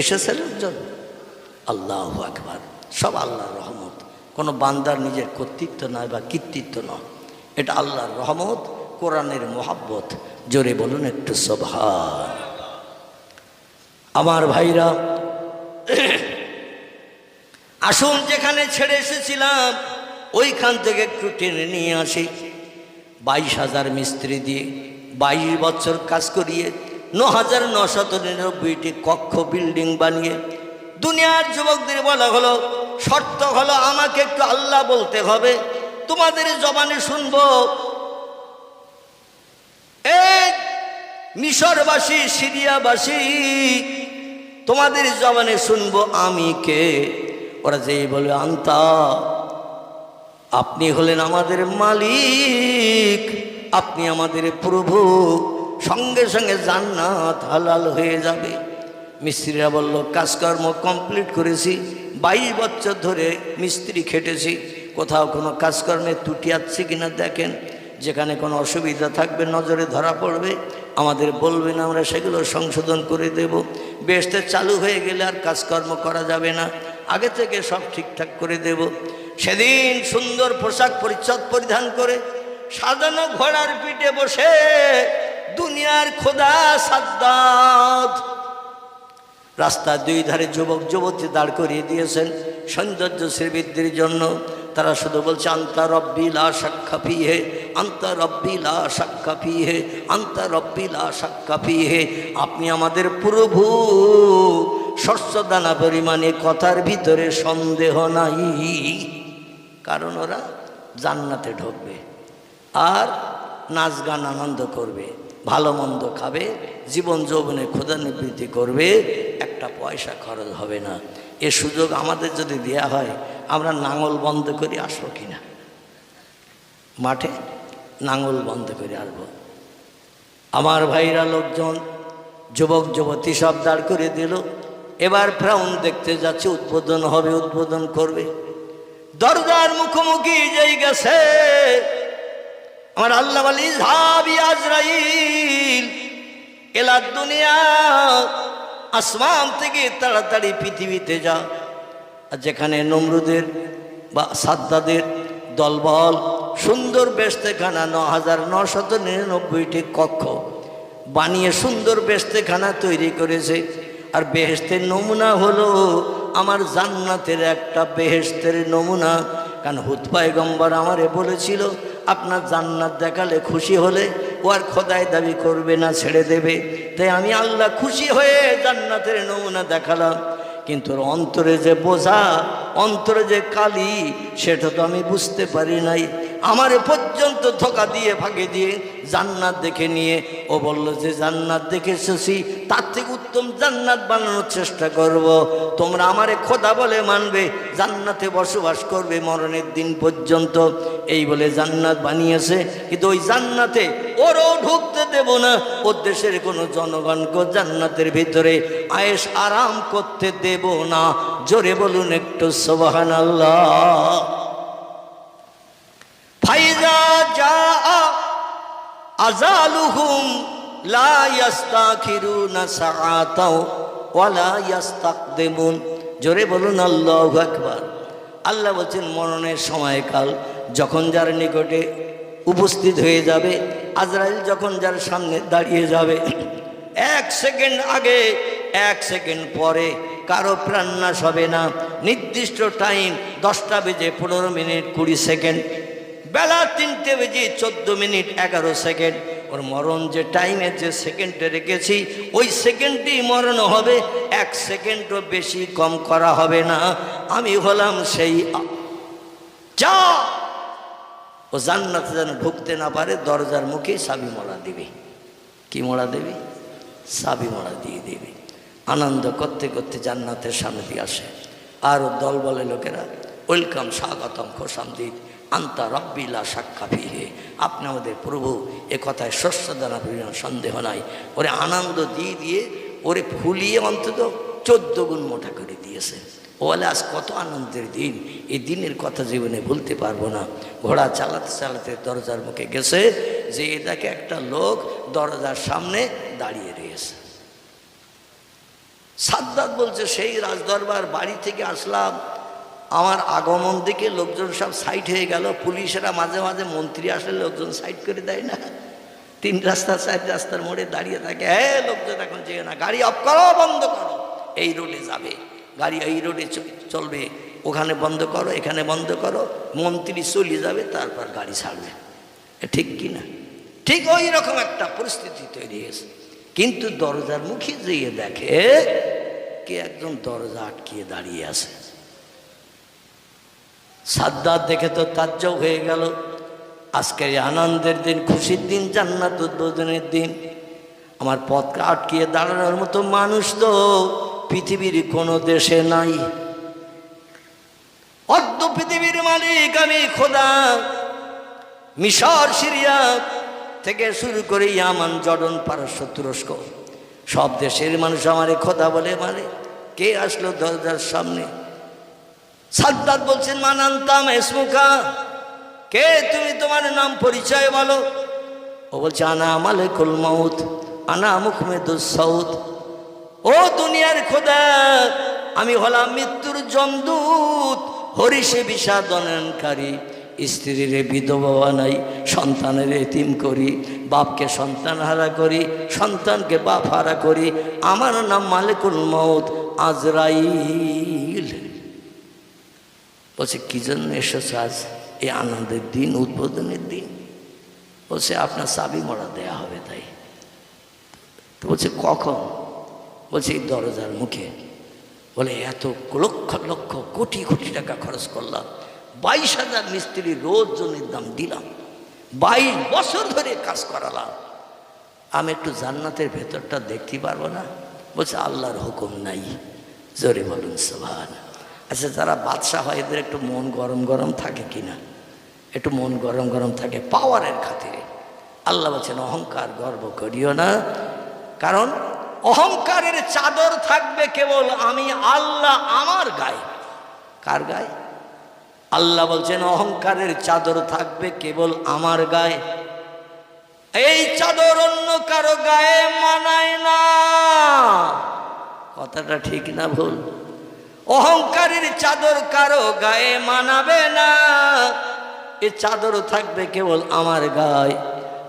এসেছে লোকজন? আল্লাহু আকবার। সব আল্লাহর রহমত, কোনো বান্দার নিজের কর্তৃত্ব নয় বা কৃতিত্ব নয়, এটা আল্লাহর রহমত, কোরআনের মোহাব্বত। জোরে বলুন একটু সুবহান। আমার ভাইরা, আসুন যেখানে ছেড়ে এসেছিলাম ওইখান থেকে একটু টেনে নিয়ে আসি। 22,000 মিস্ত্রি দিয়ে 22 বছর কাজ করিয়ে 9,999টি কক্ষ বিল্ডিং বানিয়ে দুনিয়ার যুবকদের বলা হলো, শর্ত হলো আমাকে একটু আল্লাহ বলতে হবে, তোমাদের জবানে শুনবো। এই মিশরবাসী, সিরিয়াবাসী, তোমাদের জবানে শুনবো আমি কে। ওরা যেই বলে আন্তা, আপনি হলেন আমাদের মালিক, আপনি আমাদের প্রভু, সঙ্গে সঙ্গে জান্নাত হালাল হয়ে যাবে। মিস্ত্রিরা বলল কাজকর্ম কমপ্লিট করেছি, 22 বছর ধরে মিস্ত্রি খেটেছি, কোথাও কোনো কাজকর্মে ত্রুটি আছে কিনা দেখেন, যেখানে কোনো অসুবিধা থাকবে নজরে ধরা পড়বে, আমাদের বলবেন, আমরা সেগুলো সংশোধন করে দেব। বেহেশতে চালু হয়ে গেলে আর কাজকর্ম করা যাবে না, আগে থেকে সব ঠিকঠাক করে দেব। সেদিন সুন্দর পোশাক পরিচ্ছদ পরিধান করে সাজানো ঘোড়ার পিঠে বসে দুনিয়ার খোদা সাদ্দাত রাস্তার দুই ধারে যুবক যুবতী দাঁড় করিয়ে দিয়েছেন সৌন্দর্য শ্রীবৃদ্ধির জন্য। তারা শুধু বলছে আন্তা রব্বি লা শাক্কা ফিহে, আন্তা রব্বি লা শাক্কা ফিহে, আন্তা রব্বি লা শাক্কা ফিহে। আপনি আমাদের প্রভু, শস্যদানা পরিমাণে কথার ভিতরে সন্দেহ নাই। কারণ ওরা জান্নাতে ঢুকবে আর নাচ গান আনন্দ করবে, ভালো মন্দ খাবে, জীবন যৌবনে ক্ষুধানিবৃত্তি করবে, একটা পয়সা খরচ হবে না। এ সুযোগ আমাদের যদি দেয়া হয়, আমরা নাঙল বন্ধ করে আসবো কিনা? মাঠে নাঙল বন্ধ করে আসবো। আমার ভাইরা, লোকজন যুবক যুবতী সব দাঁড় করে দিল। এবার ফ্রাউন দেখতে যাচ্ছে, উদ্বোধন হবে, উদ্বোধন করবে। দরজার মুখোমুখি যেই গেছে, আমার আল্লাহ বলি যাবি আজরাইল এলা দুনিয়া, আসমান থেকে তাড়াতাড়ি পৃথিবীতে যা। আর যেখানে নমরুদের বা সাদ্দাদের দলবল সুন্দর বেশতেখানা 9,999টি কক্ষ বানিয়ে সুন্দর বেশতেখানা তৈরি করেছে। আর বেহেশতের নমুনা হলো আমার জান্নাতের একটা বেহেশতের নমুনা। কারণ হুদ পয়গম্বর আমারে বলেছিল, আপনার জান্নাত দেখালে খুশি হলে ও আর খোদায় দাবি করবে না, ছেড়ে দেবে। তাই আমি আল্লাহ খুশি হয়ে জান্নাতের নমুনা দেখালাম। কিন্তু অন্তরে যে বোঝা, অন্তরে যে কালি, সেটা তো আমি বুঝতে পারি নাই। আমারে পর্যন্ত ধোকা দিয়ে ফাঁকি দিয়ে জান্নাত দেখে নিয়ে ও বলল যে জান্নাত দেখে এসেছি, তার থেকে উত্তম জান্নাত বানানোর চেষ্টা করব। তোমরা আমারে খোদা বলে মানবে, জান্নাতে বসবাস করবে মরণের দিন পর্যন্ত। এই বলে জান্নাত বানিয়েছে, কিন্তু ওই জান্নাতে ওরও ঢুকতে দেব না। ওর দেশের কোনো জনগণকে জান্নাতের ভিতরে আয়েশ আরাম করতে দেব না। জোরে বলুন একটু সুবহানাল্লাহ। ফাইজা জা আজালুহুম লা ইস্তাখিরুনা সাআতাও ওয়ালা ইস্তাকদিমুন। জোরে বলুন আল্লাহু আকবার। আল্লাহ বলছেন মরণের সময়কাল যখন যার নিকটে উপস্থিত হয়ে যাবে। আজরাইল যখন যার সামনে দাঁড়িয়ে যাবে, 1 সেকেন্ড আগে 1 সেকেন্ড পরে কারো প্রাণনাশ হবে না। নির্দিষ্ট টাইম 10টা বেজে 15 মিনিট 20 সেকেন্ড, বেলা 3টে বেজে 14 মিনিট 11 সেকেন্ড। ওর মরণ যে টাইমে যে সেকেন্ডে রেখেছি ওই সেকেন্ডেই মরণ হবে, 1 সেকেন্ডও বেশি কম করা হবে না। আমি হলাম সেই যা ও জান্নাতে যেন ঢুকতে না পারে দরজার মুখে চাবি মোড়া দিবে। কি মোড়া দেবে? চাবি মোড়া দিয়ে দেবে। আনন্দ করতে করতে জান্নাতের সামনে দিয়ে আসে। আর দল বলে লোকেরা, ওয়েলকাম, স্বাগতম, খোশামদিদ, আন্তা রব্বিলা সাক্ষা ফিহে, আপনি আমাদের প্রভু। এ কথায় শস্য দানা সন্দেহ নাই। ওরে আনন্দ দিয়ে দিয়ে ওরে ফুলিয়ে অন্তত 14 গুণ মোটা করে দিয়েছে। ও বলে আজ কত আনন্দের দিন, এই দিনের কথা জীবনে ভুলতে পারবো না। ঘোড়া চালাতে চালাতে দরজার মুখে গেছে, যে এটাকে একটা লোক দরজার সামনে দাঁড়িয়ে রয়েছে। সাদ্দাত বলছে, সেই রাজদরবার বাড়ি থেকে আসলাম, আমার আগমন দিকে লোকজন সব সাইড হয়ে গেল। পুলিশেরা মাঝে মাঝে মন্ত্রী আসলে লোকজন সাইড করে দেয় না, 3 রাস্তা 4 রাস্তার মোড়ে দাঁড়িয়ে থাকে। হ্যাঁ, লোকজন এখন যেও না, গাড়ি অফ করো, বন্ধ করো, এই রোডে যাবে, গাড়ি এই রোডে চলবে, ওখানে বন্ধ করো, এখানে বন্ধ করো। মন্ত্রী চলে যাবে, তারপর গাড়ি ছাড়বে। ঠিক কি না? ঠিক ওই রকম একটা পরিস্থিতি তৈরি হয়েছে। কিন্তু দরজার মুখে যেয়ে দেখে কে একজন দরজা আটকিয়ে দাঁড়িয়ে আছে। সাদ্দাত দেখে তো তাজ্জব হয়ে গেল। আজকের আনন্দের দিন, খুশির দিন, জান্নাত উদ্বোধনের দিন, আমার পথকে আটকিয়ে দাঁড়ানোর মতো মানুষ তো পৃথিবীর কোনো দেশে নাই। অর্ধ পৃথিবীর মালিক আমি খোদা। মিশর, সিরিয়া থেকে শুরু করে ইয়ামান, জর্ডন, পারস্য, তুরস্ক, সব দেশের মানুষ আমারে খোদা বলে মানে। কে আসলো দরজার সামনে? সাদ্দাত বলছেন, মান আনতাম ইসমুকা, কে তুমি, তোমার নাম পরিচয় বলো। ও বলছে, আনা মালিকুল মউত, আনা মুখমেদুস সৌদ। ও দুনিয়ার খোদা, আমি হলাম মৃত্যুর জমদূত, হরিষে বিষাদনকারী, স্ত্রীর বিধবা বানাই, সন্তানের এতিম করি, বাপকে সন্তান হারা করি, সন্তানকে বাপ হারা করি। আমার নাম মালিকুল মউত, আজরাইল। বলছে, কি জন্য এসেছ আজ এই আনন্দের দিন, উদ্বোধনের দিন? বলছে, আপনার চাবি মোড়া দেয়া হবে তাই। তো বলছে, কখন? বলছে, এই দরজার মুখে। বলে, এত লক্ষ লক্ষ কোটি কোটি টাকা খরচ করলাম, 22,000 মিস্ত্রি রোজ জনের দাম দিলাম, 22 বছর ধরে কাজ করালাম, আমি একটু জান্নাতের ভেতরটা দেখতে পারবো না? বলছে, আল্লাহর হুকুম নাই। জোরে বলুন সুবহান। আচ্ছা, যারা বাদশা হয় এদের একটু মন গরম গরম থাকে কিনা? একটু মন গরম গরম থাকে পাওয়ারের খাতিরে। আল্লাহ বলছেন, অহংকার গর্ব করিও না, কারণ অহংকারের চাদর থাকবে কেবল আমি আল্লাহ আমার গায়ে। কার গায়ে? আল্লাহ বলছেন, অহংকারের চাদর থাকবে কেবল আমার গায়ে। এই চাদর অন্য কারো গায়ে মানায় না। কথাটা ঠিক না ভুল? অহংকারের চাদর কারো গায়ে মানাবে না, এ চাদর থাকবে কেবল আমার গায়ে।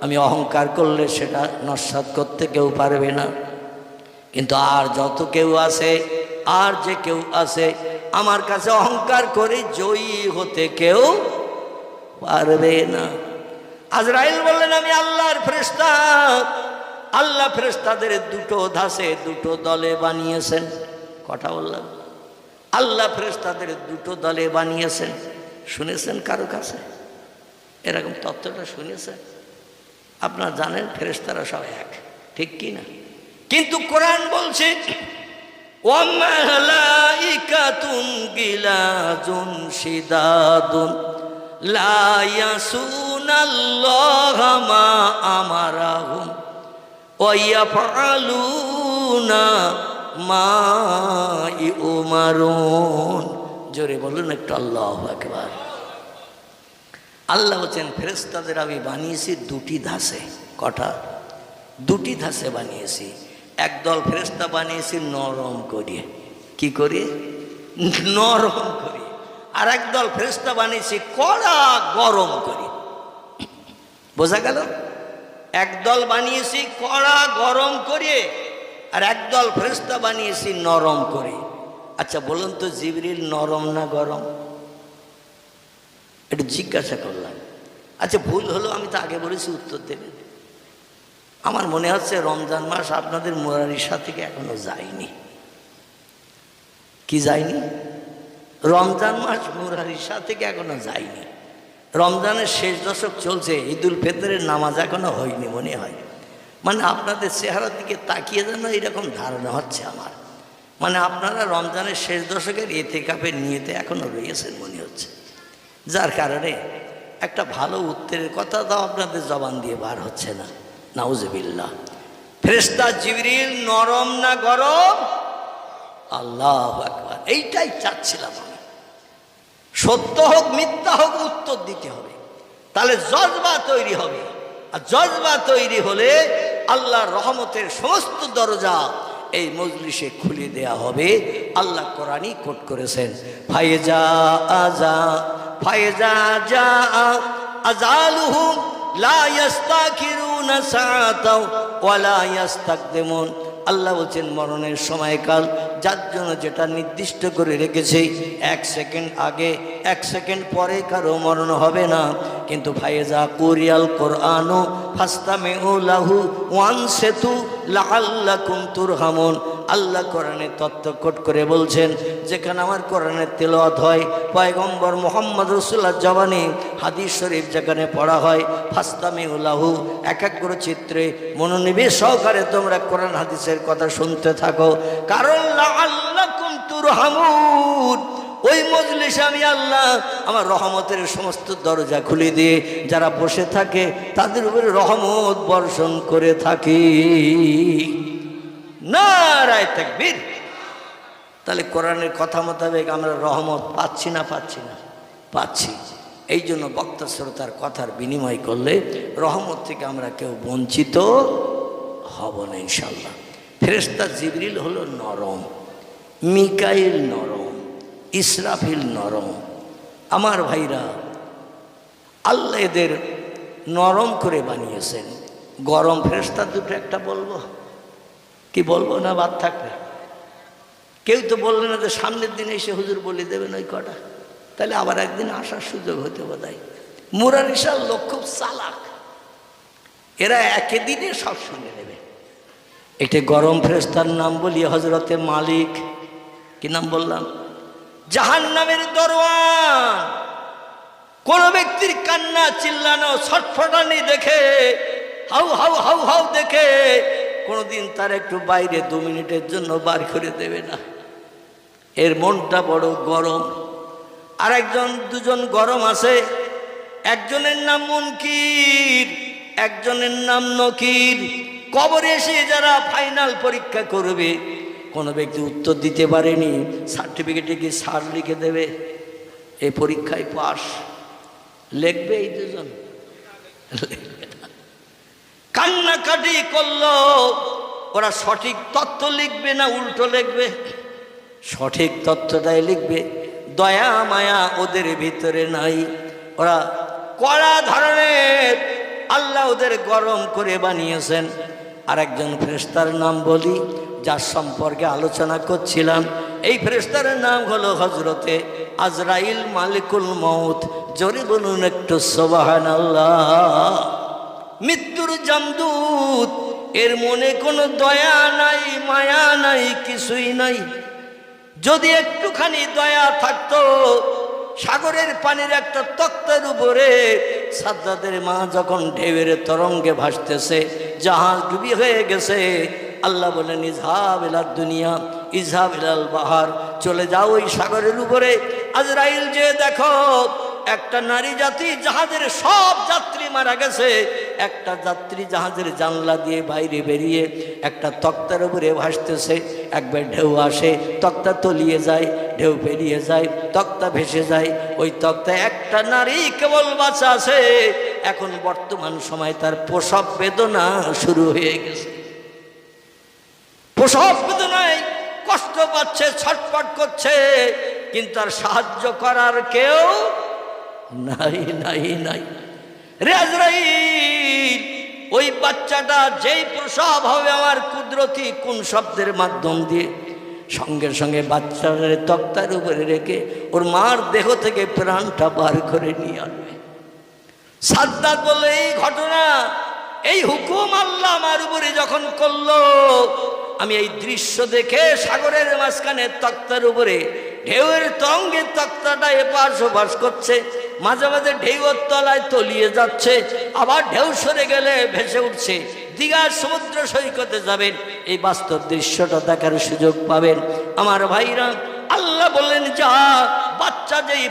আমি অহংকার করলে সেটা নস্যাৎ করতে কেউ পারবে না। কিন্তু আর যত কেউ আছে, আর যে কেউ আছে আমার কাছে অহংকার করে জয়ী হতে কেউ পারবে না। আজরাইল বললেন, আমি আল্লাহর ফেরেশতা। আল্লাহ ফেরেশতাদের 2 ধাসে 2 দলে বানিয়েছেন। কথা বললাম, আল্লাহ ফেরেশতাদের 2 দলে বানিয়েছেন। শুনেছেন কারো কাছে এরকম তত্ত্বটা? শুনেছেন? আপনারা জানেন ফেরেশতারা সব এক, ঠিক কি না? কিন্তু কোরআন বলছে, ওয়া মালাইকাতুন গিলাজুন শিদাদুন লা ইয়াসুনাল্লাহা মা আমারাহুম ওয়া ইয়াফআলুনা মা ইউমারুন। জোরে বলুন একটু আল্লাহু আকবার। আল্লাহ বলছেন, ফেরেশতাদের আমি বানিয়েছি 2টি ধাসে। কটা? 2টি ধাসে বানিয়েছি। একদল ফেরেশতা বানিয়েছি নরম করিয়ে। কি করে? নরম করিয়ে। আর একদল ফেরেশতা বানিয়েছি কড়া গরম করে। বোঝা গেল? একদল বানিয়েছি কড়া গরম করে, আর একদল ফেরেশতা বানিয়েছি নরম করে। আচ্ছা বলুন তো, জিবরিল নরম না গরম? একটু জিজ্ঞাসা করলাম। আচ্ছা ভুল হলো, আমি তো আগে বলেছি, উত্তর দেবেন। আমার মনে হচ্ছে রমজান মাস আপনাদের মুরারিশা থেকে এখনো যায়নি। কি যায়নি? রমজান মাস মুরারিশা থেকে এখনো যায়নি। রমজানের শেষ দশক চলছে, ঈদুল ফিতরের নামাজ এখনো হয়নি মনে হয়। মানে আপনাদের চেহারার দিকে তাকিয়ে যেন এরকম ধারণা হচ্ছে আমার, মানে আপনারা রমজানের শেষ দশকের ইতিকাফের নিয়তে এখনো রয়েছেন মনে হচ্ছে। যার কারণে একটা ভালো উত্তরের কথা তাও আপনাদের জবান দিয়ে বার হচ্ছে না। নাউজুবিল্লাহ। ফেরেশতা জিবরিল নরম না গরম? আল্লাহু আকবার। এইটাই চাচ্ছিলাম আমি। সত্য হোক মিথ্যা হোক উত্তর দিতে হবে, তাহলে জজবা তৈরি হবে। আর জজবা তৈরি হলে আল্লাহর রহমতের সমস্ত দরজা এই মজলিসে খুলে দেয়া হবে। আল্লাহ কোরআনই কোট করেছেন, ফায়জা আজা ফায়জা জা আজালুহুম লা ইস্তাখিরুনা সাআতাও ওয়া লা ইস্তাকদিমুন। আল্লাহ বলছেন মরণের সময়কাল যার জন্য যেটা নির্দিষ্ট করে রেখেছে, 1 সেকেন্ড আগে 1 সেকেন্ড পরে কারো মরণ হবে না। কিন্তু ফায়জা কুরিয়াল কোরআনু ফাস্তামিউ লাহু ওয়ানসিতু লাআল্লাকুম তুরহামুন। আল্লাহ কোরআনে তত্ত্ব কোট করে বলছেন, যেখানে আমার কোরআনের তেলাওয়াত হয়, পয়গম্বর মুহাম্মদ রাসূলুল্লাহ জবানে হাদিস শরীফ যেখানে পড়া হয়, ফাস্তামিউ লাহু, একাগ্র চিত্রে মনোনিবেশ সহকারে তোমরা কোরআন হাদিসের কথা শুনতে থাকো, কারণ লাআল্লাকুম তুরহামুন। ওই মজলিসে আমি আল্লাহ আমার রহমতের সমস্ত দরজা খুলে দিয়ে যারা বসে থাকে তাদের উপরে রহমত বর্ষণ করে থাকি। নারায়ে তাকবীর। তাহলে কোরআনের কথা মোতাবেক আমরা রহমত পাচ্ছি না পাচ্ছি না? পাচ্ছি। এই জন্য বক্তা শ্রোতার কথার বিনিময় করলে রহমত থেকে আমরা কেউ বঞ্চিত হব না ইনশাল্লাহ। ফেরেশতা জিবরিল হলো নরম, মিকাইল নরম, ইসরাফিল নরম। আমার ভাইরা, আল্লাহ এদের নরম করে বানিয়েছেন। গরম ফেরেশতা দুটো একটা বলবো কি বলবো না? বাদ থাকবে। কেউ তো বললেন না যে সামনের দিনে এসে হুজুর বলে দেবেন ওই কটা, তাহলে আবার একদিন আসার সুযোগ হতে বোধহয়। মুরারিশার লোক খুব চালাক, এরা একই দিনে সব শুনে নেবে। একটা গরম ফেরেশতার নাম বলি, হযরতে মালিক। কি নাম বললাম? জাহান্নামের দরওয়ান। কোন ব্যক্তির কান্না চিল্লানো ছটফটানি দেখে, হাউ হাউ হাউ হাউ দেখে কোনোদিন তার একটু বাইরে 2 মিনিটের জন্য বার করে দেবে না। এর মনটা বড় গরম। আর একজন দুজন গরম আছে, একজনের নাম মুনকির, একজনের নাম নকির। কবরে এসে যারা ফাইনাল পরীক্ষা করবে, কোনো ব্যক্তি উত্তর দিতে পারেনি, সার্টিফিকেটে কি স্যার লিখে দেবে এই পরীক্ষায় পাস, লিখবে এই দুজন? কান্নাকাটি করলো, ওরা সঠিক তথ্য লিখবে না উল্টো লিখবে? সঠিক তথ্যটাই লিখবে। দয়া মায়া ওদের ভিতরে নাই। ওরা কড়া ধরনের, আল্লাহ ওদের গরম করে বানিয়েছেন। আর একজন ফেরেশতার নাম বলি, যার সম্পর্কে আলোচনা করছিলাম। এই ফেরেশতার নাম হলো হযরতে আজরাইল মালিকুল মউত। জোরে বলুন একটু সুবহানাল্লাহ। মৃত্যুর জামদূত। এর মনে কোনো দয়া নাই, মায়া নাই, কিছুই নাই। যদি একটুখানি দয়া থাকতো, সাগরের পানির একটা তক্তার উপরে সাজ্জাদের মা যখন ঢেউয়ের তরঙ্গে ভাসতেছে, জাহাজ ডুবি হয়ে গেছে, আল্লাহ বলেন ইজহাব ইলাদ দুনিয়া ইজহাব ইলাল বাহার, চলে যাও ওই সাগরের উপরে। আজরাইল যে দেখো একটা নারী জাতি, জাহাজের সব যাত্রী মারা গেছে, একটা যাত্রী জাহাজের জানলা দিয়ে বাইরে বেরিয়ে একটা তক্তার উপরে ভাসতেছে। একবার ঢেউ আসে, তক্তা তলিয়ে যায়, ঢেউ পেরিয়ে যায়, তক্তা ভেসে যায়। ওই তক্তায় একটা নারী কেবল বাঁচা আছে। এখন বর্তমান সময় তার প্রসব বেদনা শুরু হয়ে গেছে। প্রসব বেদনায় কষ্ট পাচ্ছে, ছটফট করছে, কিন্তু আর সাহায্য করার কেউ নাই নাই নাই। রে আজরাইল, ওই বাচ্চাটা যেই প্রসব হবে আমার কুদরতি কোন শব্দের মাধ্যম দিয়ে, সঙ্গে সঙ্গে বাচ্চাটার তক্তার উপরে রেখে ওর মার দেহ থেকে প্রাণটা বার করে নিয়ে আসবে। সাদ্দাত বলে এই ঘটনা, এই হুকুম আল্লাহ আমার উপরে যখন করলো, আমি এই দৃশ্য দেখে সাগরের মাঝখানে তক্তার উপরে ঢেউয়ের তরঙ্গে তক্তাটা এপাশ ওপাশ করছে, মাঝে মাঝে ঢেউয়ের তলায় তলিয়ে যাচ্ছে, আবার ঢেউ সরে গেলে ভেসে উঠছে। দীঘার সমুদ্র সৈকতে যাবেন, এই বাস্তব দৃশ্যটা দেখার সুযোগ পাবেন। আমার ভাইরা, আল্লাহ বললেন যা, বাচ্চা যেই